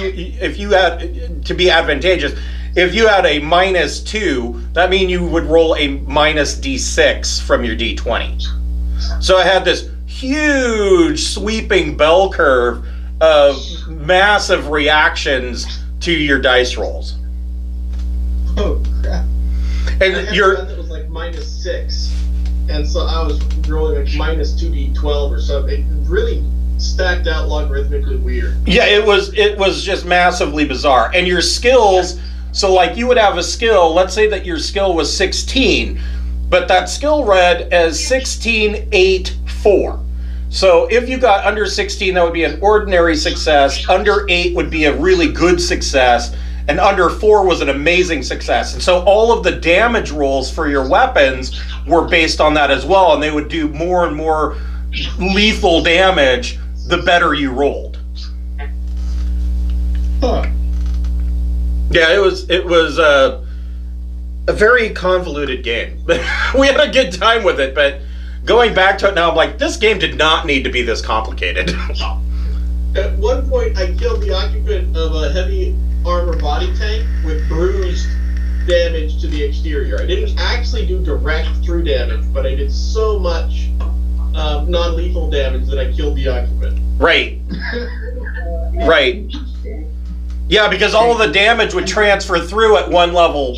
you had, to be advantageous, if you had a -2, that means you would roll a -d6 from your d20. So I had this huge sweeping bell curve of massive reactions to your dice rolls. Oh crap! I And had your one that was like -6, and so I was rolling like -2d12 or something. It really stacked out logarithmically weird. yeah, it was just massively bizarre. And your skills, so like you would have a skill, let's say that your skill was 16, but that skill read as 16, 8, 4. So if you got under 16, that would be an ordinary success. Under 8 would be a really good success. and under 4 was an amazing success. And so all of the damage rolls for your weapons were based on that as well, and they would do more and more lethal damage the better you rolled. Huh. Yeah, it was a very convoluted game. We had a good time with it, but going back to it now, I'm like, this game did not need to be this complicated. At one point, I killed the occupant of a heavy armor body tank with bruised damage to the exterior. I didn't actually do direct through damage, but I did so much non-lethal damage that I killed the occupant. Right. Right. Yeah, because all of the damage would transfer through at one level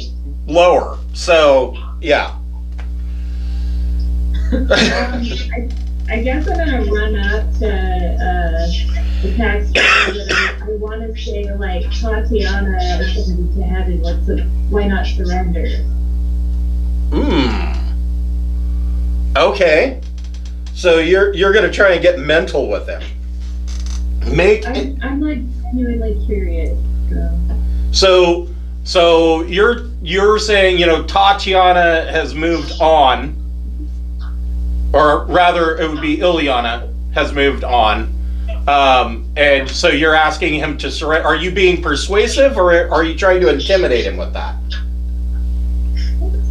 lower. So, yeah. I guess I'm gonna run up to the tax and I want to say like Tatiana is gonna be too heavy. Why not surrender? Okay. So you're gonna try and get mental with him. I'm like genuinely curious. So you're saying, you know, Tatiana has moved on, or rather it would be Ilyana has moved on, and so you're asking him to surrender. Are you being persuasive, or are you trying to intimidate him with that?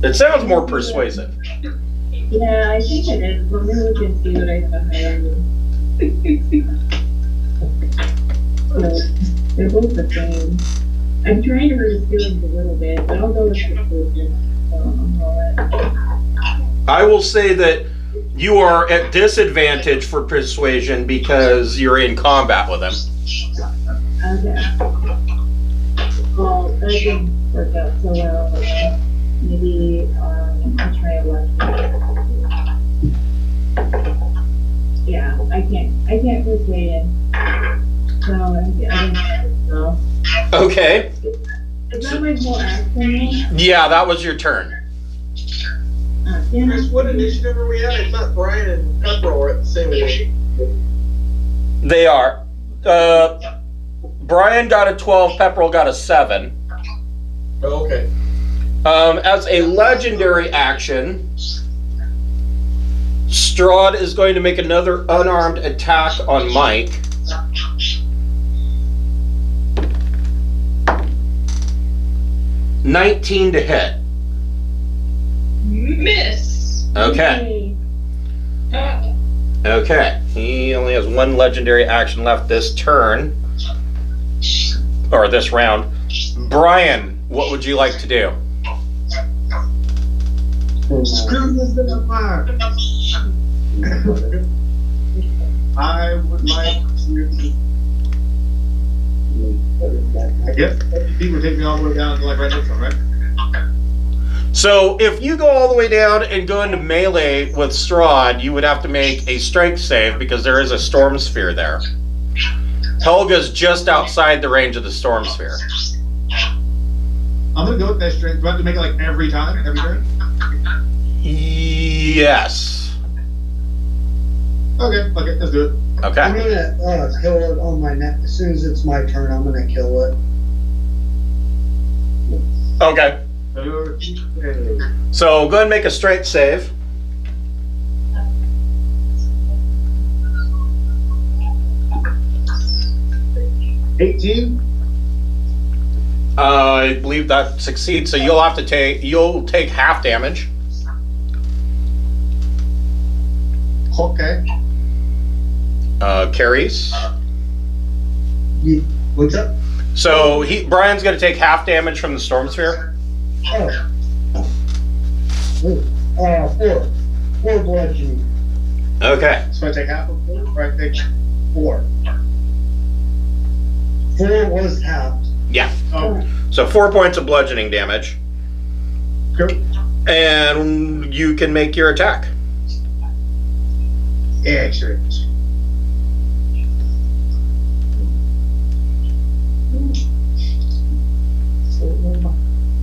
It sounds more persuasive. Yeah, I think it is. Let me look and see what I found. They're both the same. I'm trying to hurt his feelings a little bit, but I'll go with persuasion. I will say that you are at disadvantage for persuasion because you're in combat with him. Okay. Well, that didn't work out so well. Maybe I'll try a luck. Yeah, I can't persuade him. So I didn't know. Okay. Is that my whole action? Yeah, that was your turn. Chris, what initiative are we at? I thought Brian and Pepperell were at the same initiative. They are. Brian got a 12, Pepperell got a 7. Oh, okay. As a legendary action, Strahd is going to make another unarmed attack on Mike. $19 to hit. Miss. Okay. Okay. He only has one legendary action left this turn. Or this round. Brian, what would you like to do? Screw this thing on fire. I would like to. I guess he would take me all the way down to like right next one, right? So if you go all the way down and go into melee with Strahd, you would have to make a strength save because there is a storm sphere there. Helga's just outside the range of the storm sphere. I'm gonna go with that strength. Do I have to make it like every time, every turn? Yes. Okay, let's do it. Okay. I'm gonna kill it on my neck. As soon as it's my turn, I'm gonna kill it. Okay. So go ahead and make a strength save. $18. I believe that succeeds. So you'll take half damage. Okay. Carries. What's up? So Brian's going to take half damage from the storm sphere. Four bludgeoning. Okay. So I take half of 4, or I take 4? 4 was halved. Yeah. Oh, So 4 points of bludgeoning damage, cool. and you can make your attack. Excellent.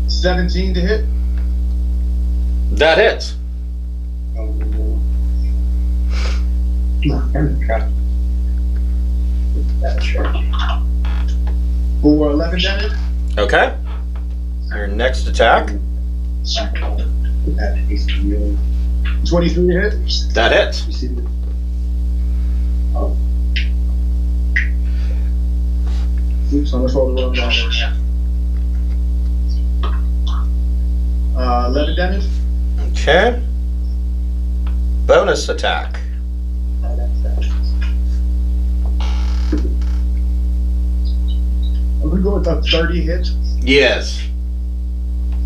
$17 to hit. That hits. For 11 damage. Okay. Your next attack. 23 hit. That hits. Oops, I almost rolled the wrong damage. 11 damage. Okay. Bonus attack. I'm gonna go with a 30 hit. Yes.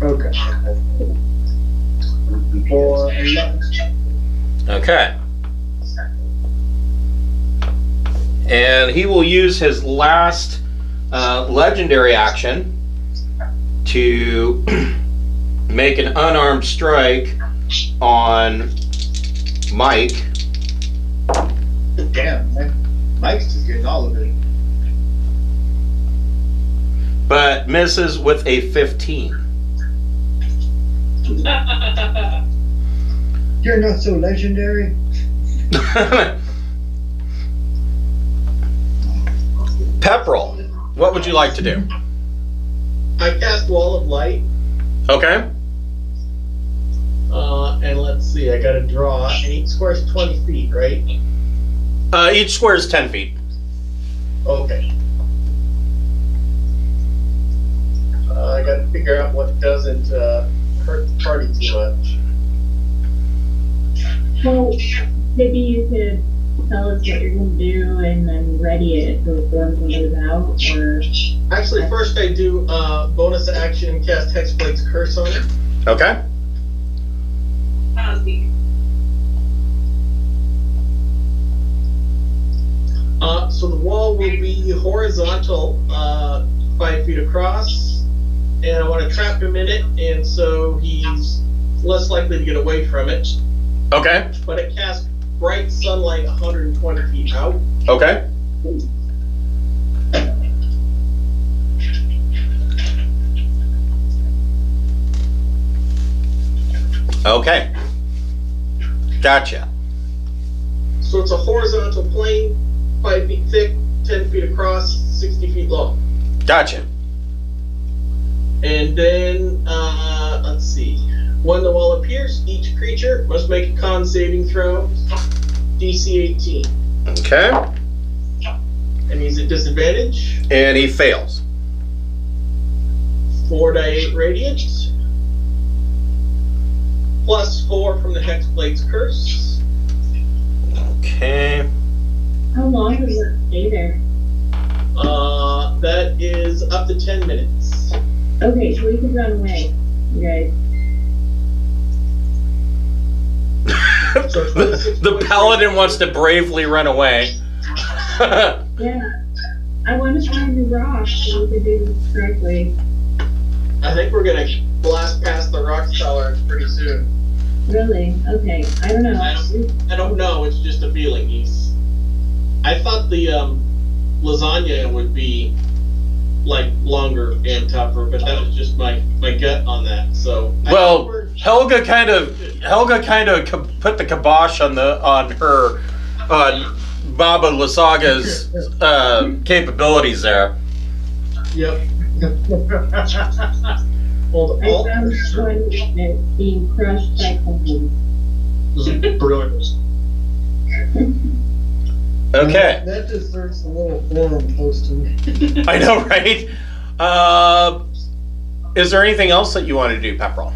Okay. For 11. Okay. And he will use his last legendary action to make an unarmed strike on Mike. Damn, man. Mike's just getting all of it. But misses with a 15. You're not so legendary. Pepperell, what would you like to do? I cast Wall of Light, Okay. and let's see, I gotta draw, and each square's 20 feet, right? Each square is 10 feet. Okay. I gotta figure out what doesn't hurt the party too much. Well, maybe you could tell us what you're going to do and then ready it so if one goes out, or... Actually, first I do bonus action and cast Hexblade's Curse on it. Okay. So the wall will be horizontal, 5 feet across, and I want to trap him in it, and so he's less likely to get away from it. Okay. But it casts bright sunlight 120 feet out. Okay. Okay. Gotcha. So it's a horizontal plane, 5 feet thick, 10 feet across, 60 feet long. Gotcha. And then, let's see. When the wall appears, each creature must make a con saving throw, DC 18. Okay. And he's at disadvantage. And he fails. 4d8 radiant. Plus 4 from the Hexblade's Curse. Okay. How long does it stay there? That is up to 10 minutes. Okay, so we can run away, you guys. The paladin wants to bravely run away. Yeah. I want to find the rock so we can do this correctly. I think we're gonna blast past the rock tolerance pretty soon. Really? Okay. I don't know. I don't know, it's just a feeling. I thought the lasagna would be like longer and tougher, but that was just my gut on that. So Well, Helga kind of put the kibosh on her Baba Lasaga's capabilities there. Yep. Well, I found one weakness being crushed by catacombs. Brilliant. Okay. That deserves a little forum posting. I know, right? Is there anything else that you want to do, Pepperell?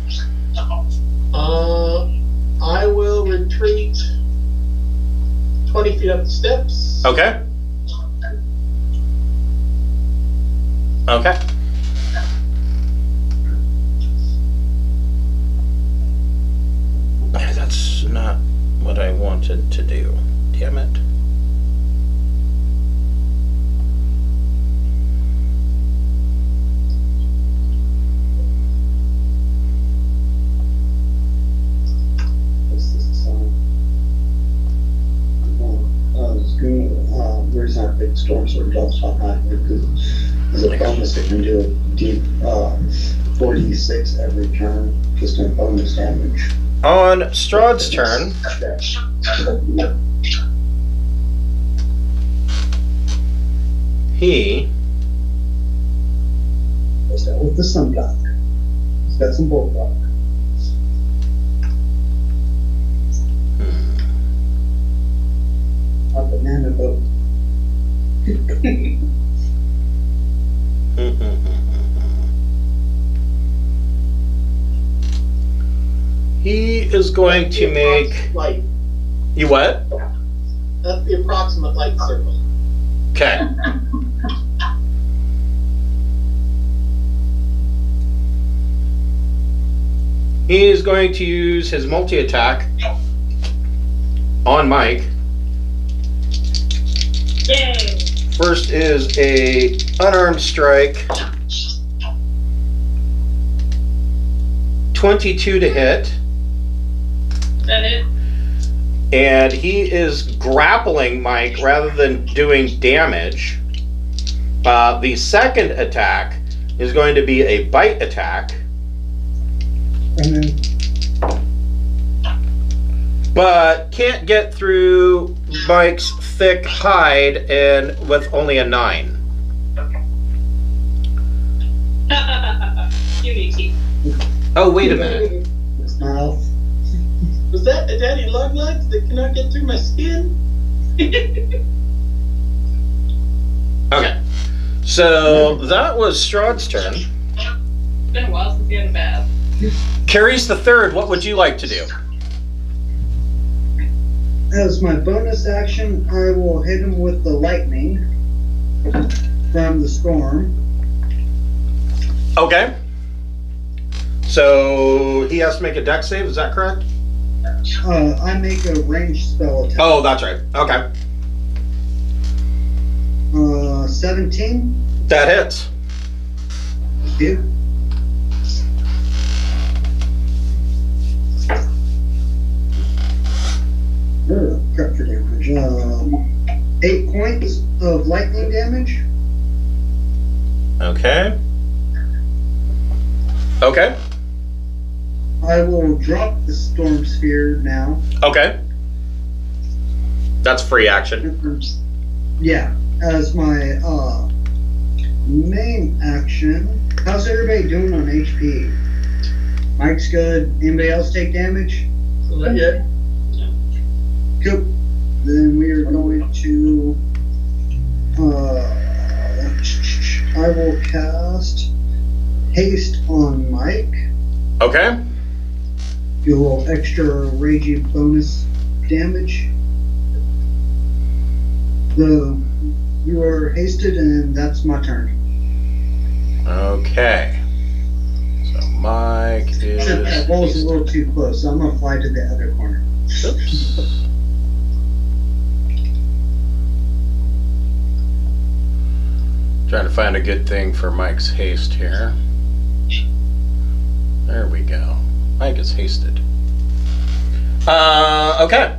I will retreat 20 feet up the steps. Okay. Okay. That's not what I wanted to do. Damn it. There's not big storm sort of drops on that because as a bonus it can do a deep 46 every turn, just in bonus damage. On Strahd's turn, he spell with the sun block. It's got some bolt block. A banana boat. He is going to make. Light. You what? That's the approximate light circle. Okay. He is going to use his multi-attack on Mike. Yay! First is a unarmed strike. 22 to hit. That it? And he is grappling Mike rather than doing damage. The second attack is going to be a bite attack. But can't get through Mike's thick hide and with only a 9. You need teeth. Oh, wait a minute. Smile. Was that a daddy lug nuts that cannot get through my skin? Okay. So that was Strahd's turn. It's been a while since he had a bath. Carries the third. What would you like to do? As my bonus action, I will hit him with the lightning from the storm. Okay. So he has to make a dex save. Is that correct? I make a ranged spell attack. Oh, that's right. Okay. 17. That hits. Yeah. Crap for damage. 8 points of lightning damage. Okay. Okay. I will drop the storm sphere now. Okay. That's free action. Yeah, as my main action. How's everybody doing on HP? Mike's good. Anybody else take damage? Not yet. Cool. Then we are going to. I will cast haste on Mike. Okay. Do a little extra raging bonus damage. You are hasted, and that's my turn. Okay. So Mike That ball's a is. little too close, so I'm gonna fly to the other corner. Oops. Trying to find a good thing for Mike's haste here. There we go. Mike is hasted. Okay.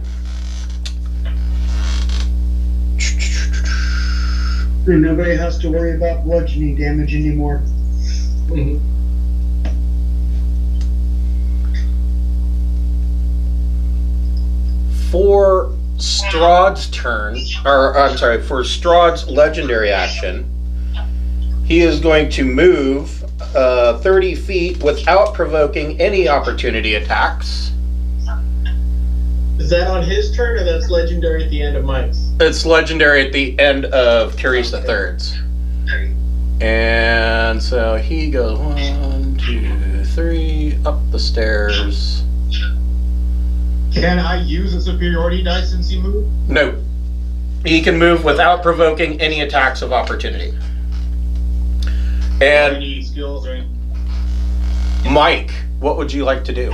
And nobody has to worry about bludgeoning damage anymore. Mm-hmm. For Strahd's turn, or I'm sorry, for Strahd's legendary action, he is going to move 30 feet without provoking any opportunity attacks. Is that on his turn, or that's legendary at the end of Mike's? It's legendary at the end of Therese the Third's. And so he goes 1, 2, 3, up the stairs. Can I use a superiority dice since he moved? No. He can move without provoking any attacks of opportunity. And Any skills or anything? Mike, what would you like to do?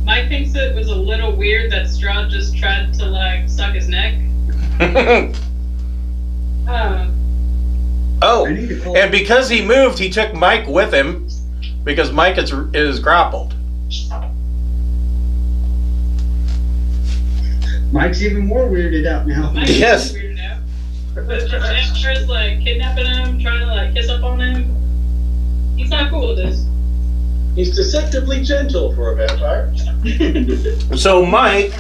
Mike thinks it was a little weird that Strahd just tried to like suck his neck. Oh, I need to call. and because he moved, he took Mike with him because Mike is grappled. Mike's even more weirded out now. Mike is Yes. weirded out. But Jennifer's like kidnapping him, trying to like kiss up on him. He's not cool with this. He's deceptively gentle for a vampire. So Mike,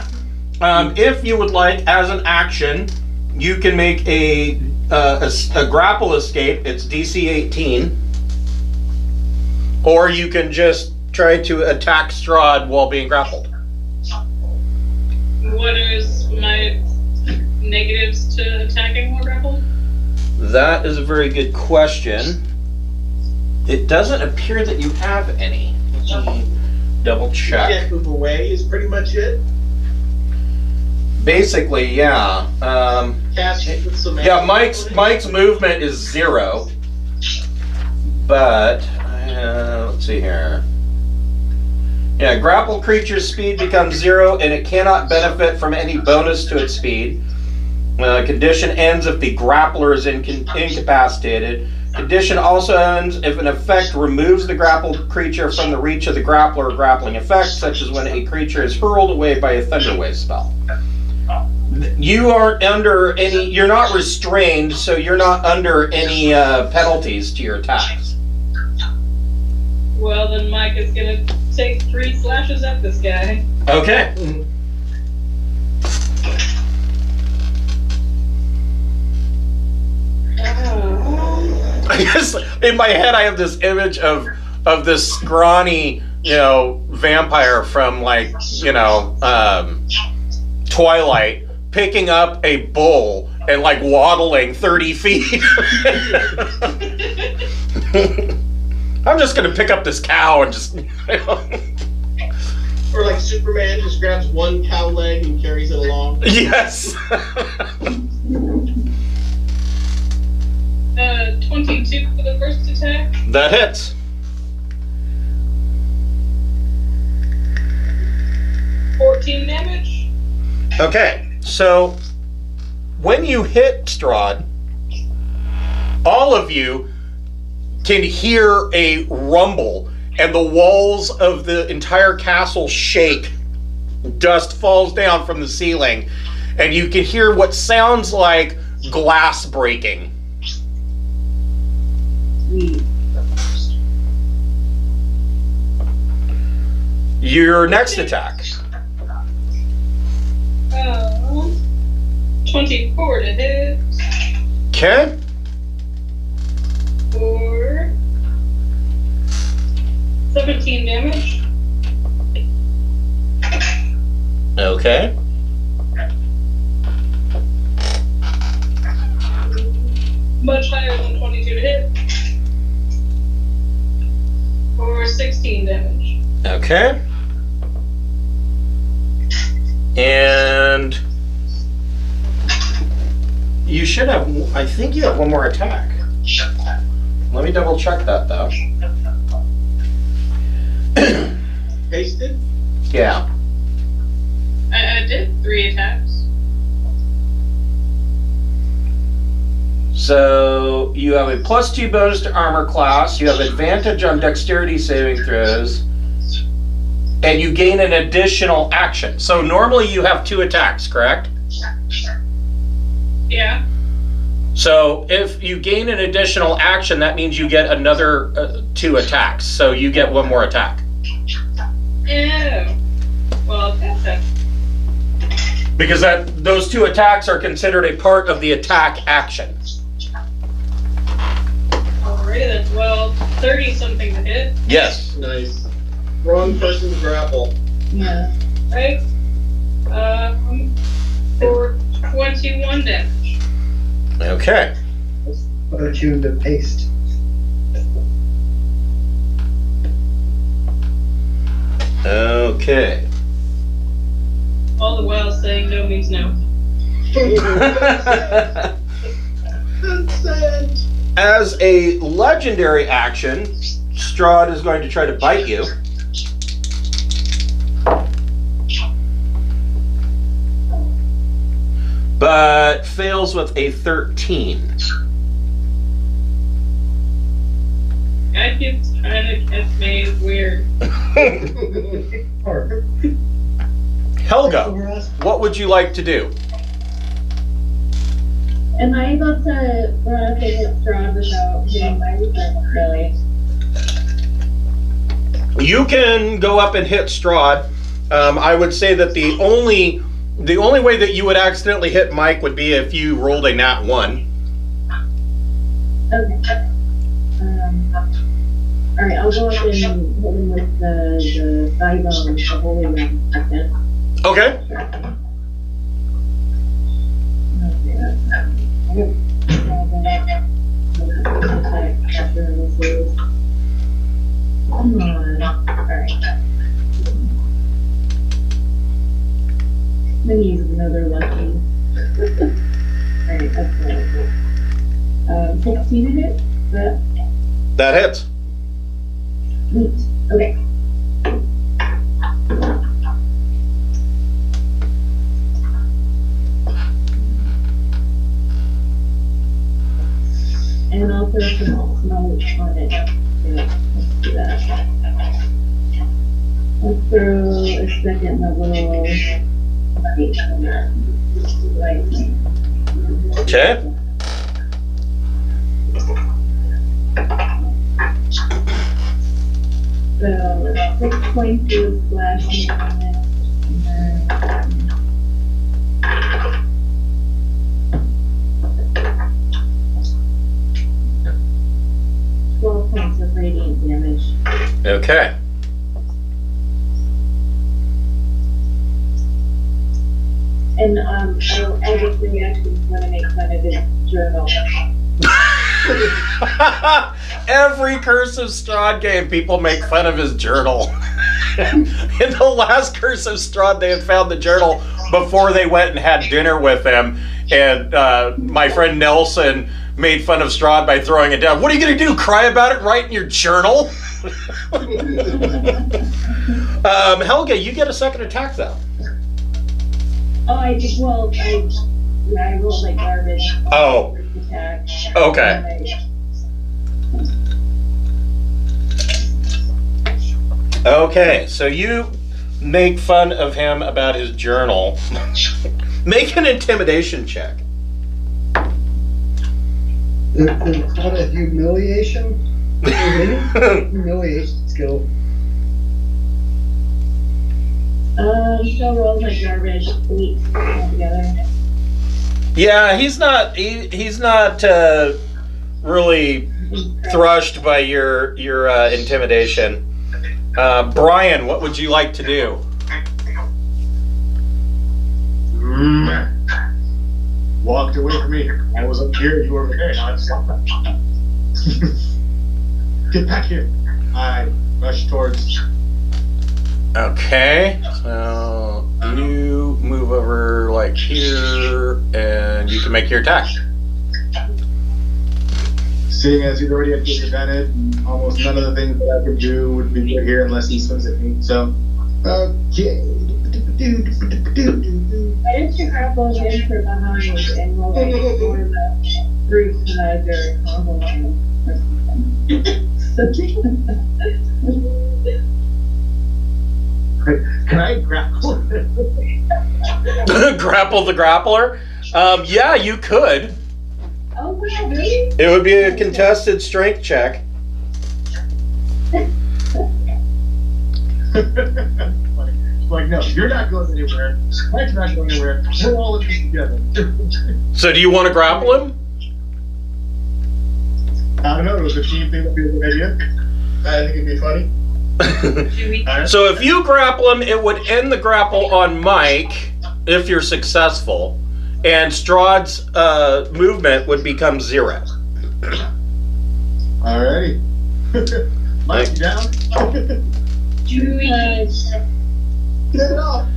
if you would like, as an action, you can make a a grapple escape. It's DC 18. Or you can just try to attack Strahd while being grappled. What is my negatives to attacking while grappled? That is a very good question. It doesn't appear that you have any. Let me double You check. can't move away is pretty much it. Basically, yeah. Cast with some Yeah, Mike's movement is 0. But let's see here. Yeah, grapple creature's speed becomes 0, and it cannot benefit from any bonus to its speed. Condition ends if the grappler is incapacitated. Condition also ends if an effect removes the grappled creature from the reach of the grappler or grappling effect, such as when a creature is hurled away by a Thunderwave spell. You aren't under any. You're not restrained, so you're not under any penalties to your attacks. Well, then Mike is gonna take 3 slashes at this guy. Okay. I guess in my head I have this image of this scrawny, vampire from Twilight picking up a bull and waddling 30 feet. I'm just gonna pick up this cow and just. Or like Superman just grabs one cow leg and carries it along. Yes. 22 for the first attack. That hits. 14 damage. Okay, so when you hit Strahd, all of you can hear a rumble, and the walls of the entire castle shake. Dust falls down from the ceiling, and you can hear what sounds like glass breaking. Your next attack. 24 to hit. Okay. For 17 damage. Okay. Much higher than 22 to hit. For 16 damage. Okay. And you should have, I think you have one more attack. Let me double check that though. Pasted? Yeah. I did 3 attacks. So you have a +2 bonus to armor class, you have advantage on dexterity saving throws, and you gain an additional action. So normally you have 2 attacks, correct? Yeah. So if you gain an additional action, that means you get another 2 attacks. So you get 1 more attack. Oh. Well, that's it. Because those 2 attacks are considered a part of the attack action. Alrighty then. Well, 30 something to hit. Yes. Nice. Wrong person to grapple. Yeah. Right? For 21 damage. Okay. Put you into paste. Okay. All the while saying no means no. Consent. As a legendary action, Strahd is going to try to bite you. But fails with a 13. That keeps trying to catch me. It's weird. Helga, what would you like to do? Am I able to run up and hit Strahd without hitting my really? You can go up and hit Strahd. I would say that the only way that you would accidentally hit Mike would be if you rolled a nat 1. Okay. Alright, I'll go up and hit him with the thigh bone, the holy one. Okay. Come on. Alright. I'm gonna use another lucky. Alright, that's good. 16 to hit? That hits. Neat. Okay. And I'll throw some smoke on it. Yeah, let's do that. Let's throw a second level light on that. Right. Okay. So 6 points of slashing damage, and then 12 points of radiant damage. Okay. And I'll obviously actually want to make fun of his journal. Every Curse of Strahd game, people make fun of his journal. In the last Curse of Strahd, they had found the journal before they went and had dinner with him. And my friend Nelson made fun of Strahd by throwing it down. What are you going to do? Cry about it right in your journal? Helga, you get a second attack, though. Oh, I rolled like garbage. Oh. Attack. Okay. Okay, so you make fun of him about his journal. Make an intimidation check. It's not a humiliation? Humiliation skill. Still rolls like garbage. 8 altogether. Yeah, he's not really thrushed by your intimidation. Brian, what would you like to do? Walked away from me. I was up here, you were over there. Now I just got back. Get back here. I rushed towards. Okay, so you move over like here, and you can make your attack. Seeing as he's already at disadvantage, almost none of the things that I could do would be good here unless he swings at me. So, okay. Why don't you grapple him from behind and roll like for the group that they're comboing or something? Can I grapple? Grapple the grappler? Yeah, you could. Oh, wow, really? It would be a contested strength check. Like, no, you're not going anywhere. Mike's not going anywhere. We're all in this together. So do you want to grapple him? I don't know. It was a team thing. That would be a good idea. I think it'd be funny. So if you grapple him, it would end the grapple on Mike if you're successful, and Strahd's movement would become 0. Alrighty. Mike, you down? Get it off.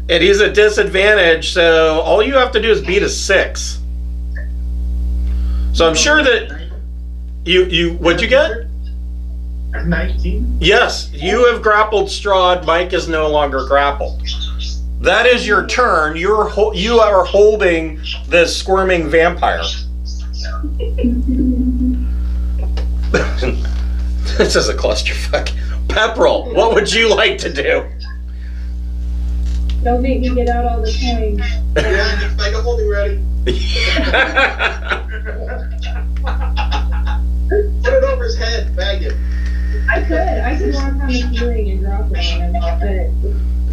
And he's at disadvantage, so all you have to do is beat a 6. So I'm sure that you what'd you get? 19. Yes, you have grappled Strahd. Mike is no longer grappled. That is your turn. You are holding this squirming vampire. This is a clusterfuck. Pepperell, what would you like to do? Don't make me get out all the time. Yeah, I got holding ready. Put it over his head, bag it. I could walk on the ceiling and drop it on him,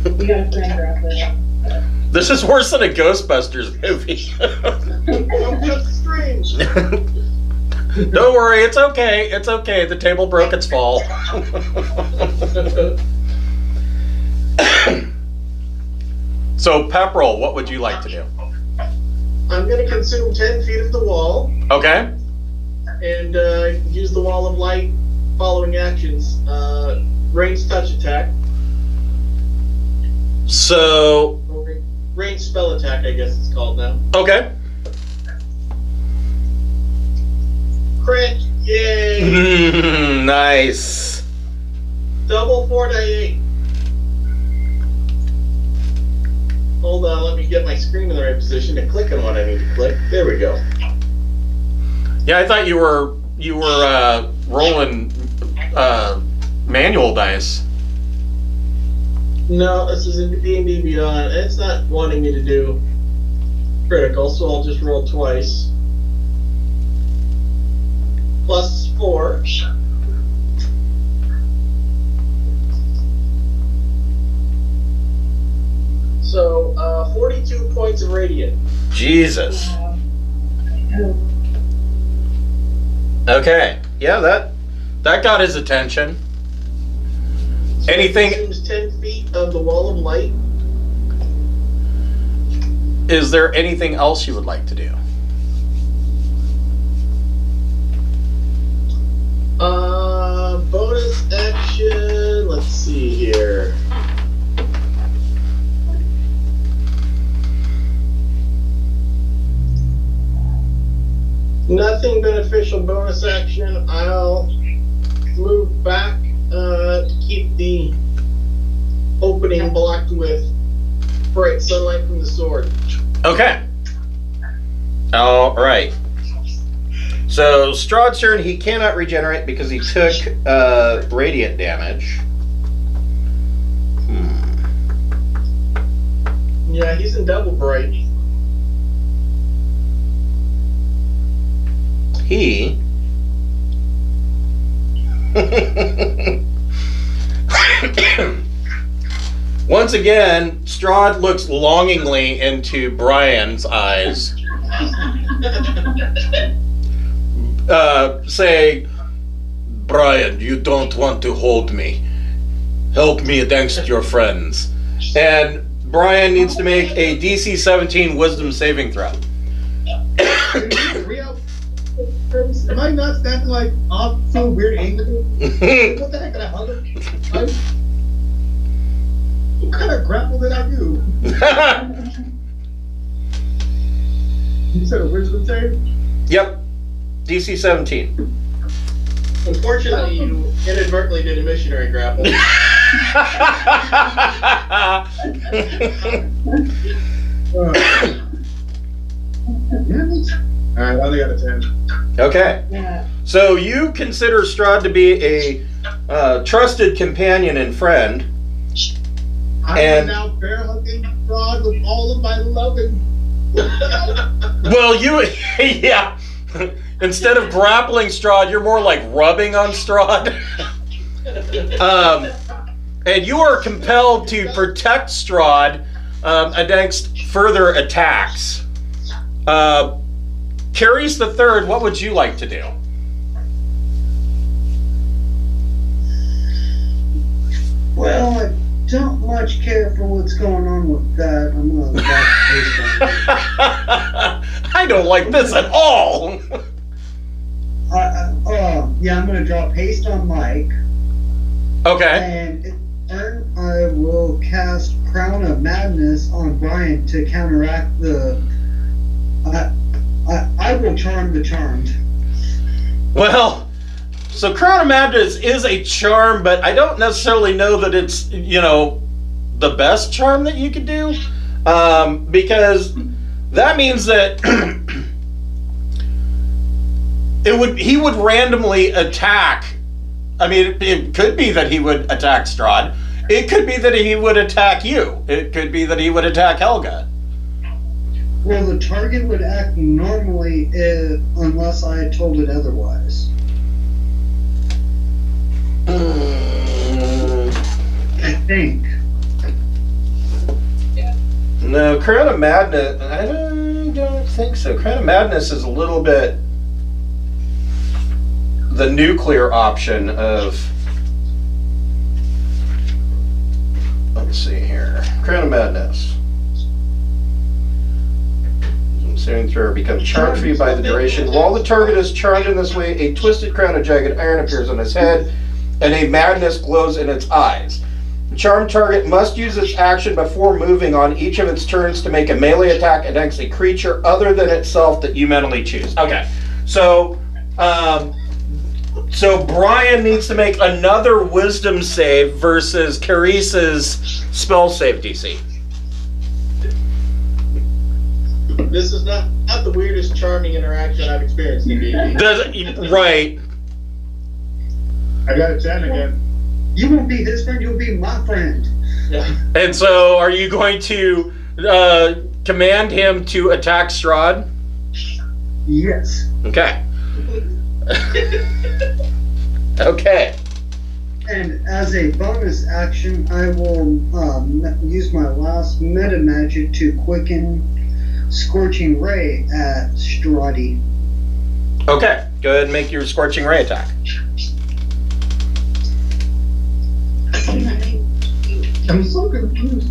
but we got a friend drop it. This is worse than a Ghostbusters movie. Don't cut the strings. Don't worry, it's okay. It's okay. The table broke its fall. So, Pepperell, what would you like to do? I'm going to consume 10 feet of the wall. Okay. And use the wall of light following actions. Ranged touch attack. So... Ranged spell attack, I guess it's called now. Okay. Crit! Yay! Nice. Double 4d8. Hold on, let me get my screen in the right position to click on what I need to click. There we go. Yeah, I thought you were rolling manual dice. No, this is in D&D Beyond. It's not wanting me to do critical, so I'll just roll twice. Plus 4. So, 42 points of radiant. Jesus. Okay. Yeah, that got his attention. So Anything? It consumes 10 feet of the wall of light. Is there anything else you would like to do? Bonus action. Let's see here. Nothing beneficial bonus action. I'll move back to keep the opening blocked with bright sunlight from the sword. Okay. All right. So Strahd's turn. He cannot regenerate because he took radiant damage. Yeah, he's in double bright. He once again, Strahd looks longingly into Brian's eyes, saying, "Brian, you don't want to hold me. Help me against your friends." And Brian needs to make a DC 17 Wisdom saving throw. Am I not standing like off so weird angle? What the heck did I hug him? What kind of grapple did I do? You said a wisdom save? Yep. DC 17. Unfortunately, you inadvertently did a missionary grapple. Alright, I only got a 10. Okay. Yeah. So you consider Strahd to be a trusted companion and friend. I And- am now bear hugging Strahd with all of my loving. Well, you, yeah. Instead of grappling Strahd, you're more like rubbing on Strahd. And you are compelled to protect Strahd against further attacks. Carries the third, what would you like to do? Well, I don't much care for what's going on with that. I'm gonna back this one. I don't like this at all. Yeah, I'm gonna drop haste on Mike, Okay. and in turn I will cast Crown of Madness on Brian to counteract the. I will charm the charmed. Well, so Crown of Madness is a charm, but I don't necessarily know that it's, the best charm that you could do. Because that means that he would randomly attack. I mean, it could be that he would attack Strahd. It could be that he would attack you. It could be that he would attack Helga. Well, the target would act normally unless I had told it otherwise. I think. No, Crown of Madness, I don't think so. Crown of Madness is a little bit... the nuclear option of. Let's see here. Crown of Madness. Saving thrower becomes charmed for you by the duration. While the target is charmed in this way, a twisted crown of jagged iron appears on his head, and a madness glows in its eyes. The charmed target must use its action before moving on each of its turns to make a melee attack against a creature other than itself that you mentally choose. Okay, so Brian needs to make another Wisdom save versus Carice's spell save DC. This is not the weirdest charming interaction I've experienced in D&D. Right. I got a 10 again. You won't be his friend, you'll be my friend. Yeah. And so, are you going to command him to attack Strahd? Yes. Okay. Okay. And as a bonus action, I will use my last meta magic to quicken Scorching Ray at Strahd. Okay. Go ahead and make your Scorching Ray attack. I'm so confused.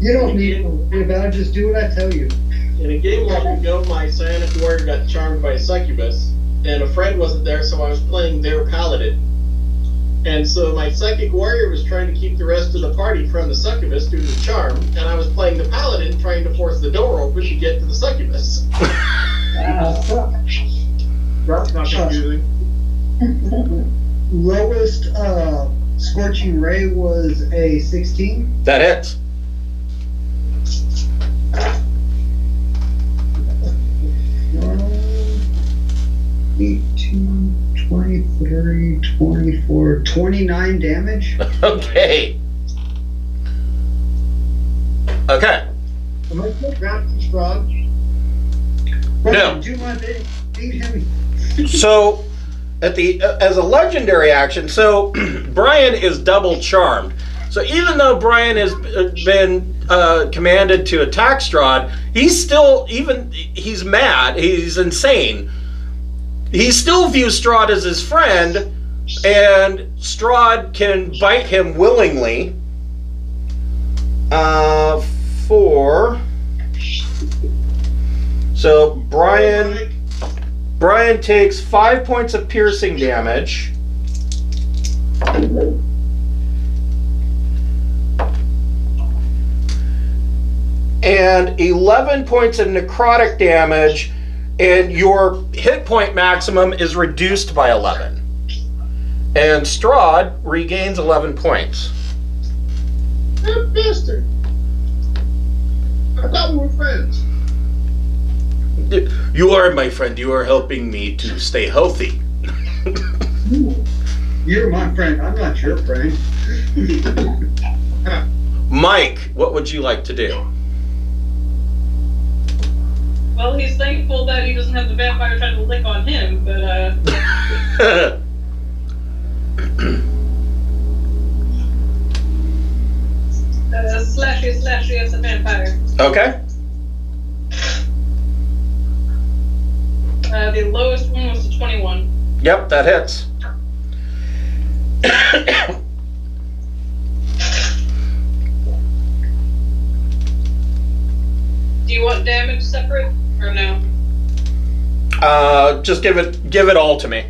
You don't need to worry about it, just do what I tell you. In a game long ago, my Psionic Warrior got charmed by a succubus, and a friend wasn't there, so I was playing their paladin. And so my Psychic Warrior was trying to keep the rest of the party from the succubus due to the charm, and I was playing the paladin trying to force the door open to get to the succubus. That's not confusing. Lowest Scorching Ray was a 16. That hits. Uh, 18, 23, 24, 29 damage. Okay. Okay. Am I still trapped in Strahd? No. Do my bit, beat him. So, as a legendary action, so Brian is double charmed. So even though Brian has been commanded to attack Strahd, he's mad, he's insane. He still views Strahd as his friend, and Strahd can bite him willingly. So Brian takes 5 points of piercing damage. And 11 points of necrotic damage, and your hit point maximum is reduced by 11. And Strahd regains 11 points. That bastard. I thought we were friends. You are my friend. You are helping me to stay healthy. You're my friend. I'm not your friend. Mike, what would you like to do? Well, he's thankful that he doesn't have the vampire trying to lick on him, but slashy as a vampire. Okay. The lowest one was a 21. Yep, that hits. Do you want damage separate or no? Just give it all to me.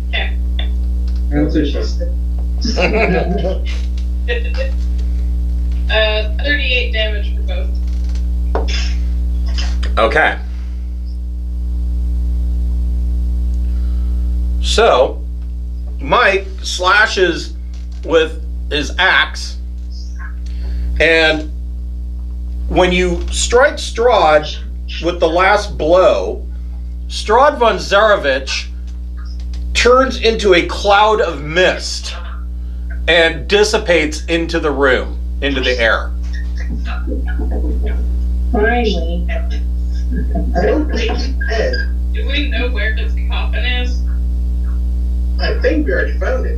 Okay. That's what she said. 38 damage for both. Okay. So, Mike slashes with his axe, and when you strike Strahd with the last blow, Strahd von Zarovich turns into a cloud of mist and dissipates into the room, into the air. Finally. I don't think he's dead. Do we know where his coffin is? I think we already found it.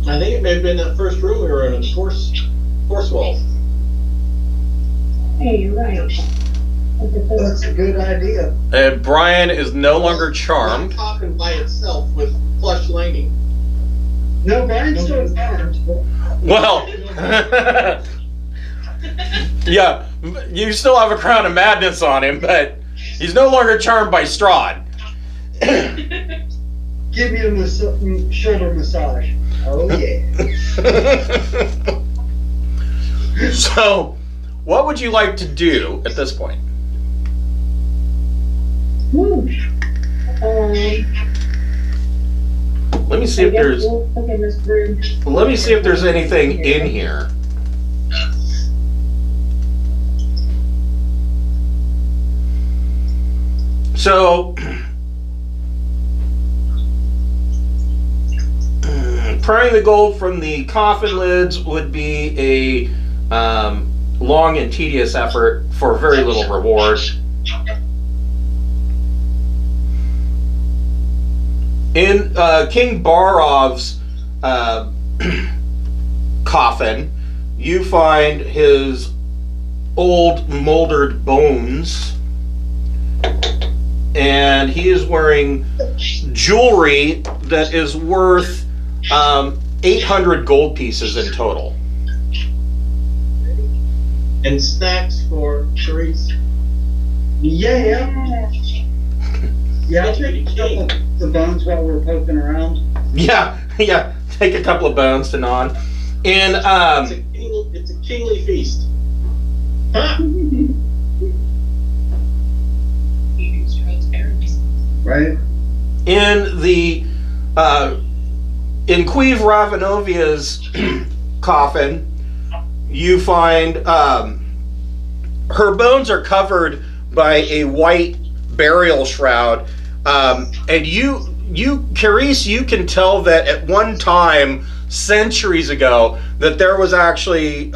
I think it may have been that first room we were in, the force wall. Hey, you're right. That's a good idea. And Brian is no longer Not charmed. coffin by itself with plush lining. No, Brian's still armed. Well, yeah, you still have a crown of madness on him, but he's no longer charmed by Strahd. Give me a shoulder massage. Oh, yeah. So, what would you like to do at this point? Let me see if there's. Let me see if there's anything in here. So, prying the gold from the coffin lids would be a long and tedious effort for very little reward. In King Barov's coffin, you find his old moldered bones, and he is wearing jewelry that is worth 800 gold pieces in total. And snacks for Therese. Yeah. I'll take a couple of the bones while we're poking around. Yeah. Take a couple of bones to Non. And it's a kingly feast. Right. in the in Queen Ravenovia's coffin, you find her bones are covered by a white burial shroud, and you Carice, you can tell that at one time, centuries ago, that there was actually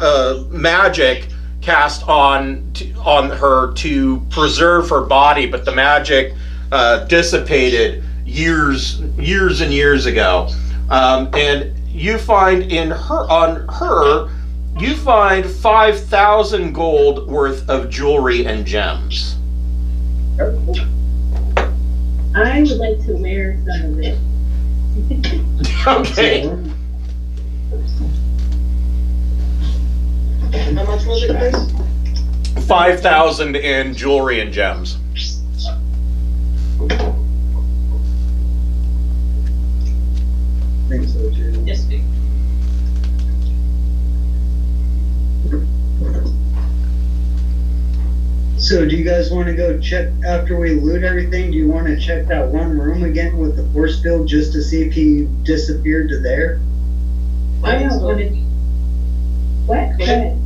magic cast on her to preserve her body, but the magic dissipated years and years ago. And you find you find 5,000 gold worth of jewelry and gems. I would like to wear some of it. Okay. How much was it, guys? 5,000 in jewelry and gems. I think so too. Yes, big. So do you guys want to go check, after we loot everything, do you want to check that one room again with the force field just to see if he disappeared to there? I don't want to. What? Go ahead.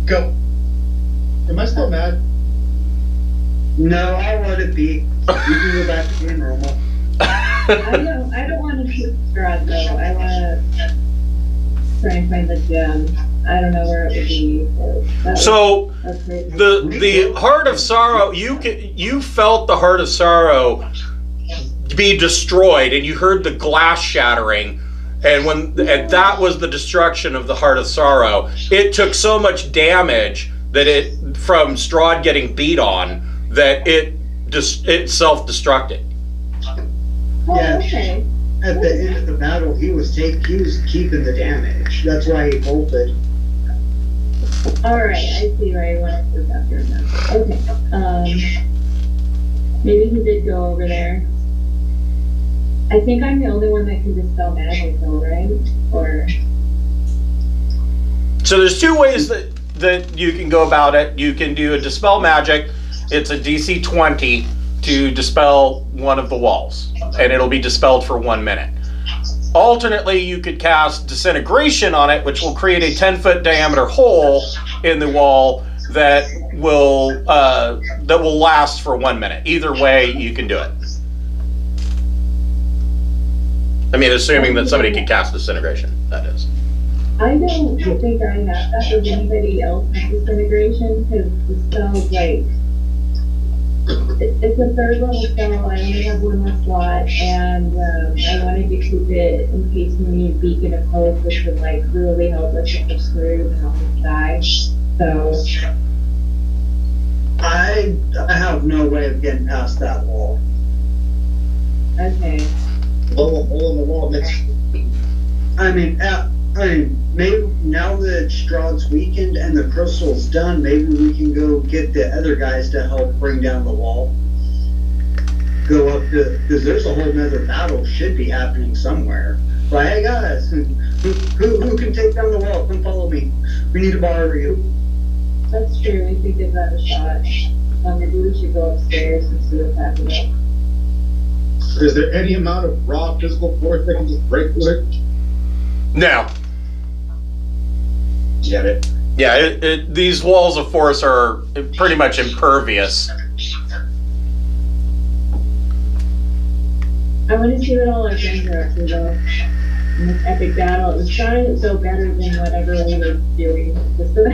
Go. Am I still mad? No, I'll let it be. You can go back to being normal. I don't want to shoot Strahd though. I want to try and find the gem. I don't know where it would be. So the Heart of Sorrow, you felt the Heart of Sorrow be destroyed, and you heard the glass shattering, and that was the destruction of the Heart of Sorrow. It took so much damage that from Strahd getting beat on, that it self-destructed. Oh, Yeah. okay. At the end of the battle, he was keeping the damage. That's why he bolted. Alright, I see where I went with after now. Okay. Maybe he did go over there. I think I'm the only one that can dispel magic though, right? Or So there's two ways that you can go about it. You can do a dispel magic. It's a DC 20 to dispel one of the walls, and it'll be dispelled for 1 minute. Alternately, you could cast Disintegration on it, which will create a 10-foot diameter hole in the wall that will last for 1 minute. Either way, you can do it. I mean, assuming that somebody can cast Disintegration, that is. I don't think I have that. Does anybody else have disintegration? Because the spell's like It's a third level spell. I only have one more slot, and I wanted to keep it in case we need beacon of hope, which would like really help us if we're screwed and almost die. So I have no way of getting past that wall. okay. Blow a hole in the wall next. I mean, maybe now that Strahd's weakened and the crystal's done, maybe we can go get the other guys to help bring down the wall. Go up to, because there's a whole nother battle should be happening somewhere. Like, hey guys, who can take down the wall? Come follow me. We need to borrow you. That's true. We could give that a shot. Maybe we should go upstairs and see what's happening. Is there any amount of raw physical force that can just break through it? No. Get it? Yeah, these walls of force are pretty much impervious. I want to see what all our friends are up to though. In this epic battle, it was trying to go better than whatever we were doing. Just so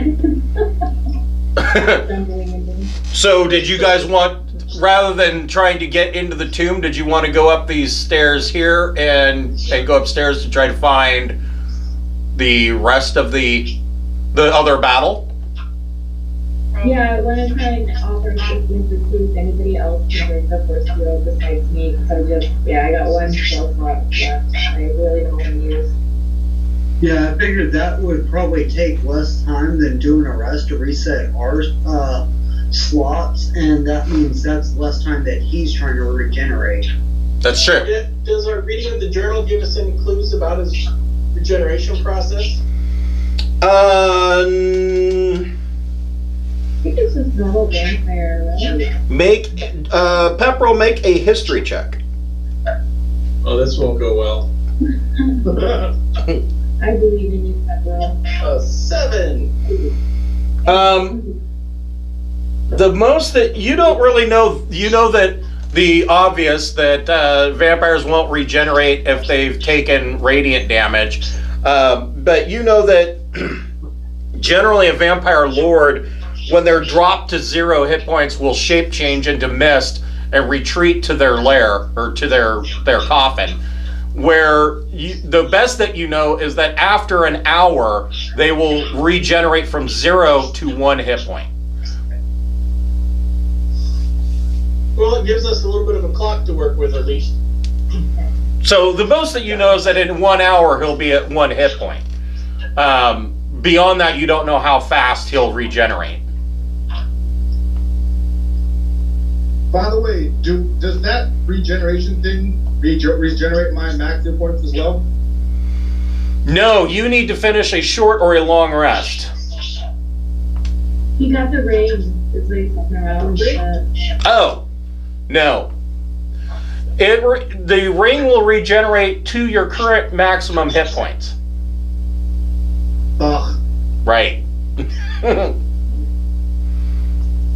stumbling into. So did you guys want, rather than trying to get into the tomb, did you want to go up these stairs here and go upstairs to try to find the rest of the other battle? Yeah, I want to try and offer assistance to see if anybody else can break the force field besides me. Because I got one spell slot left. I really don't want to use. Yeah, I figured that would probably take less time than doing a rest to reset our slots, and that means that's less time that he's trying to regenerate. That's true. Does our reading of the journal give us any clues about his regeneration process? I think it's just normal vampire, right? Pepperell, make a history check. Oh, this won't go well. I believe in you, Pepperell. 7. The most that you don't really know, you know that the obvious that vampires won't regenerate if they've taken radiant damage, but you know that generally a vampire lord, when they're dropped to 0 hit points, will shape change into mist and retreat to their lair or to their coffin. Where the best that you know is that after an hour, they will regenerate from 0 to 1 hit point. Well, it gives us a little bit of a clock to work with, at least. So the most that you know is that in 1 hour, he'll be at 1 hit point. Beyond that, you don't know how fast he'll regenerate. By the way, does that regeneration thing regenerate my max hit points as well? No, you need to finish a short or a long rest. He got the ring. It's like something around. Oh, no. The ring will regenerate to your current maximum hit points. Ugh. Right.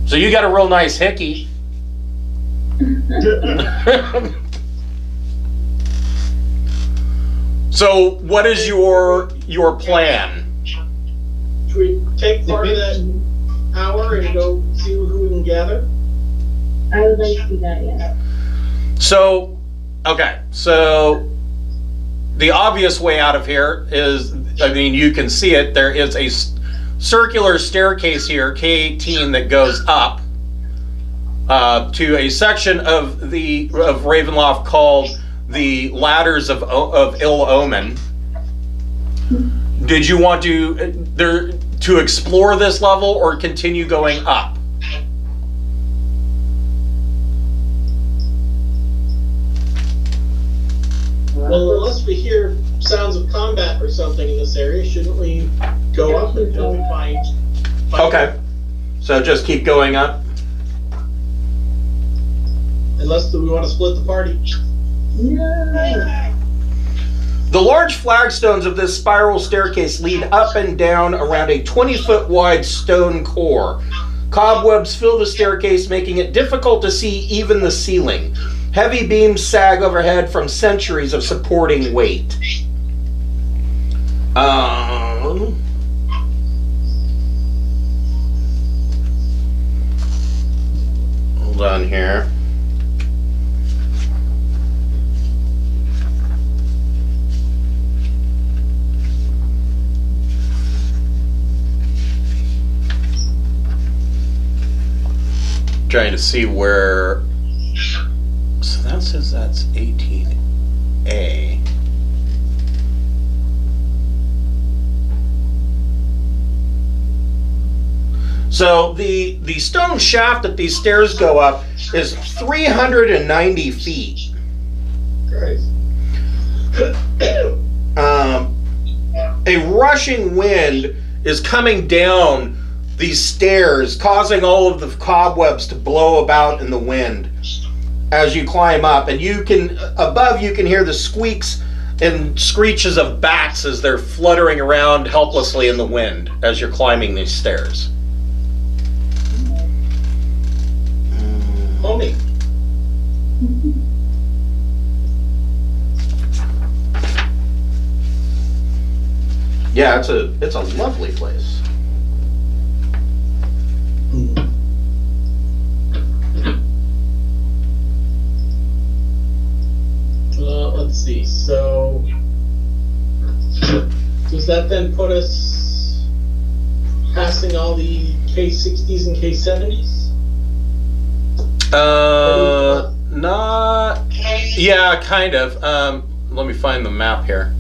So you got a real nice hickey. So what is your plan? Should we take part of that hour and go see who we can gather? I would like to do that, yeah. So, okay, so the obvious way out of here is, I mean, you can see it, there is a circular staircase here, K18, that goes up to a section of Ravenloft called the Ladders of Ill Omen. Did you want to explore this level or continue going up? Well, unless we hear sounds of combat or something in this area, shouldn't we go up until we find Okay. So just keep going up? Unless we want to split the party. No. The large flagstones of this spiral staircase lead up and down around a 20-foot wide stone core. Cobwebs fill the staircase, making it difficult to see even the ceiling. Heavy beams sag overhead from centuries of supporting weight. hold on here. Trying to see where. So that says that's 18A. So the stone shaft that these stairs go up is 390 feet. Christ. A rushing wind is coming down these stairs, causing all of the cobwebs to blow about in the wind as you climb up. And you can, above you can hear the squeaks and screeches of bats as they're fluttering around helplessly in the wind as you're climbing these stairs. Homie. Yeah, it's a lovely place. Let's see. So does that then put us passing all the K60s and K70s? Not. Yeah, kind of. Let me find the map here.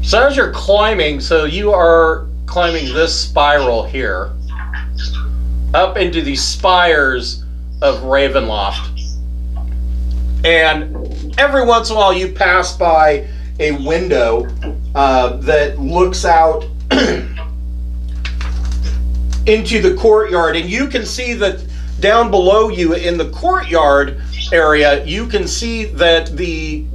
So as you're climbing, so you are climbing this spiral here, up into the spires of Ravenloft. And every once in a while you pass by a window that looks out into the courtyard, and you can see that down below you in the courtyard area, you can see that the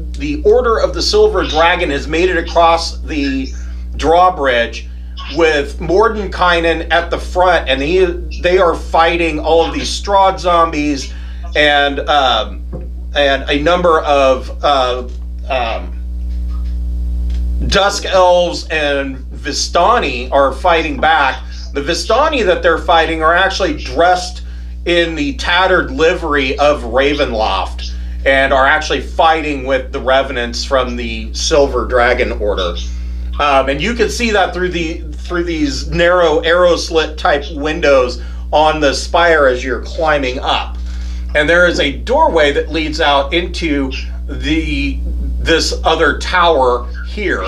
Order of the Silver Dragon has made it across the drawbridge with Mordenkainen at the front, and they are fighting all of these Strahd zombies and a number of Dusk Elves and Vistani are fighting back. The Vistani that they're fighting are actually dressed in the tattered livery of Ravenloft and are actually fighting with the revenants from the Silver Dragon Order. And you can see that through these narrow arrow slit type windows on the spire as you're climbing up. And there is a doorway that leads out into this other tower here.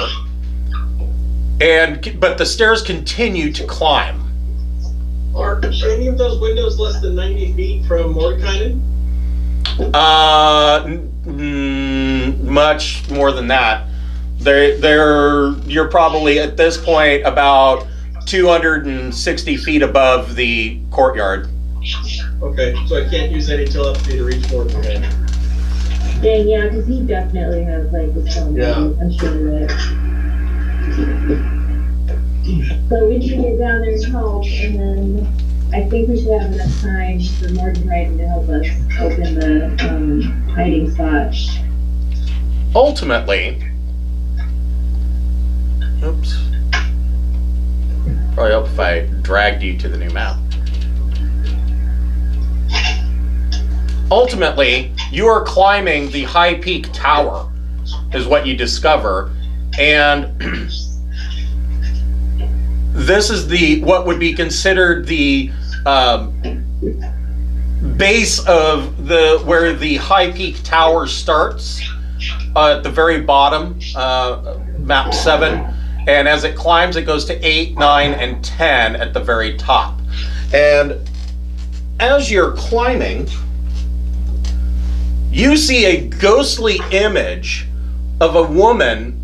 But the stairs continue to climb. Are any of those windows less than 90 feet from Mordenkainen? Much more than that. You're probably at this point about 260 feet above the courtyard. Okay, so I can't use any telepathy to reach Mordenkainen. Dang, yeah, because he definitely has like the stone. Yeah. I'm sure of it. So we can get down there and help, and then I think we should have enough time for Mordenkainen to help us open the hiding spot. Ultimately, oops. Probably help if I dragged you to the new map. Ultimately, you are climbing the High Peak Tower, is what you discover, and this is what would be considered the base of where the High Peak Tower starts at the very bottom, map 7, and as it climbs, it goes to 8, 9, and 10 at the very top. And as you're climbing, you see a ghostly image of a woman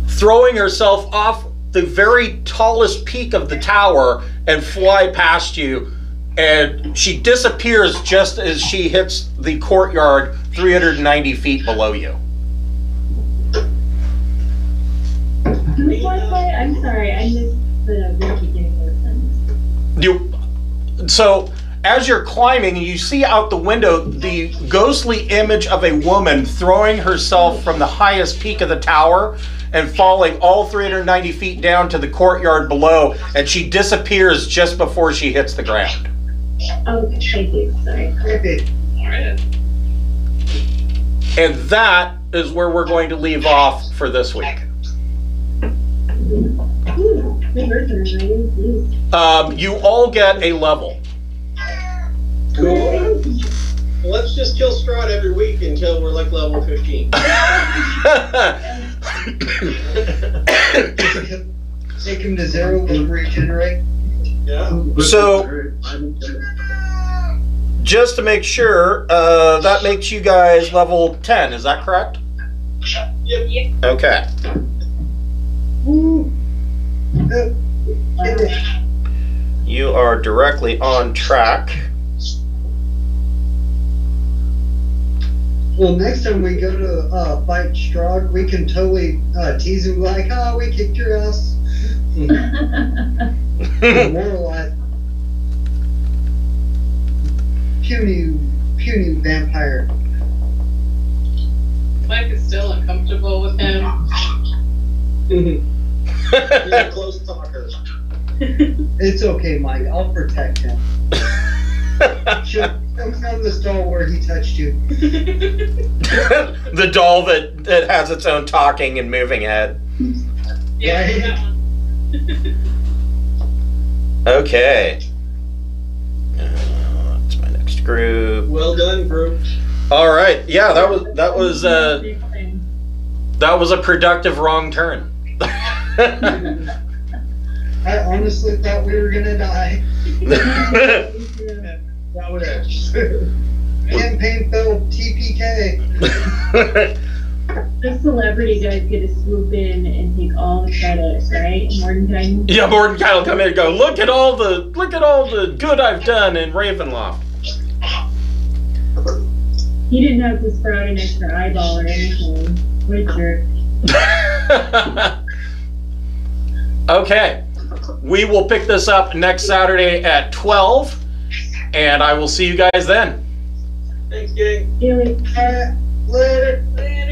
throwing herself off the very tallest peak of the tower and fly past you, and she disappears just as she hits the courtyard 390 feet below you. I'm sorry, I missed the very beginning of the sentence. So As you're climbing, you see out the window the ghostly image of a woman throwing herself from the highest peak of the tower and falling all 390 feet down to the courtyard below, and she disappears just before she hits the ground. Oh, thank you. Sorry. Creepy. Alright. And that is where we're going to leave off for this week. Ooh, my birthday, right? You all get a level. Cool. Let's just kill Strahd every week until we're like level 15. Take him to 0 and regenerate. Yeah. So, just to make sure, that makes you guys level 10, is that correct? Yep. Okay. Woo. You are directly on track. Well, next time we go to fight Strahd, we can totally tease him like, "Oh, we kicked your ass." Demoralize. Puny vampire. Mike is still uncomfortable with him. He's a close talker. It's okay, Mike. I'll protect him. Show him the stall where he touched you. The doll that has its own talking and moving head. Yeah, Right. that one. Okay. That's my next group. Well done, group. All right. Yeah, that was a productive wrong turn. I honestly thought we were gonna die. That would have. Campaign failed. TPK. The celebrity guys get to swoop in and take all the credit, right? Mordenkainen. Yeah, Mordenkainen will come in and go, look at all the good I've done in Ravenloft. He didn't have to sprout an extra eyeball or anything. What a jerk. Okay. We will pick this up next Saturday at 12, and I will see you guys then. Thanks, gang. Really? Later. Later.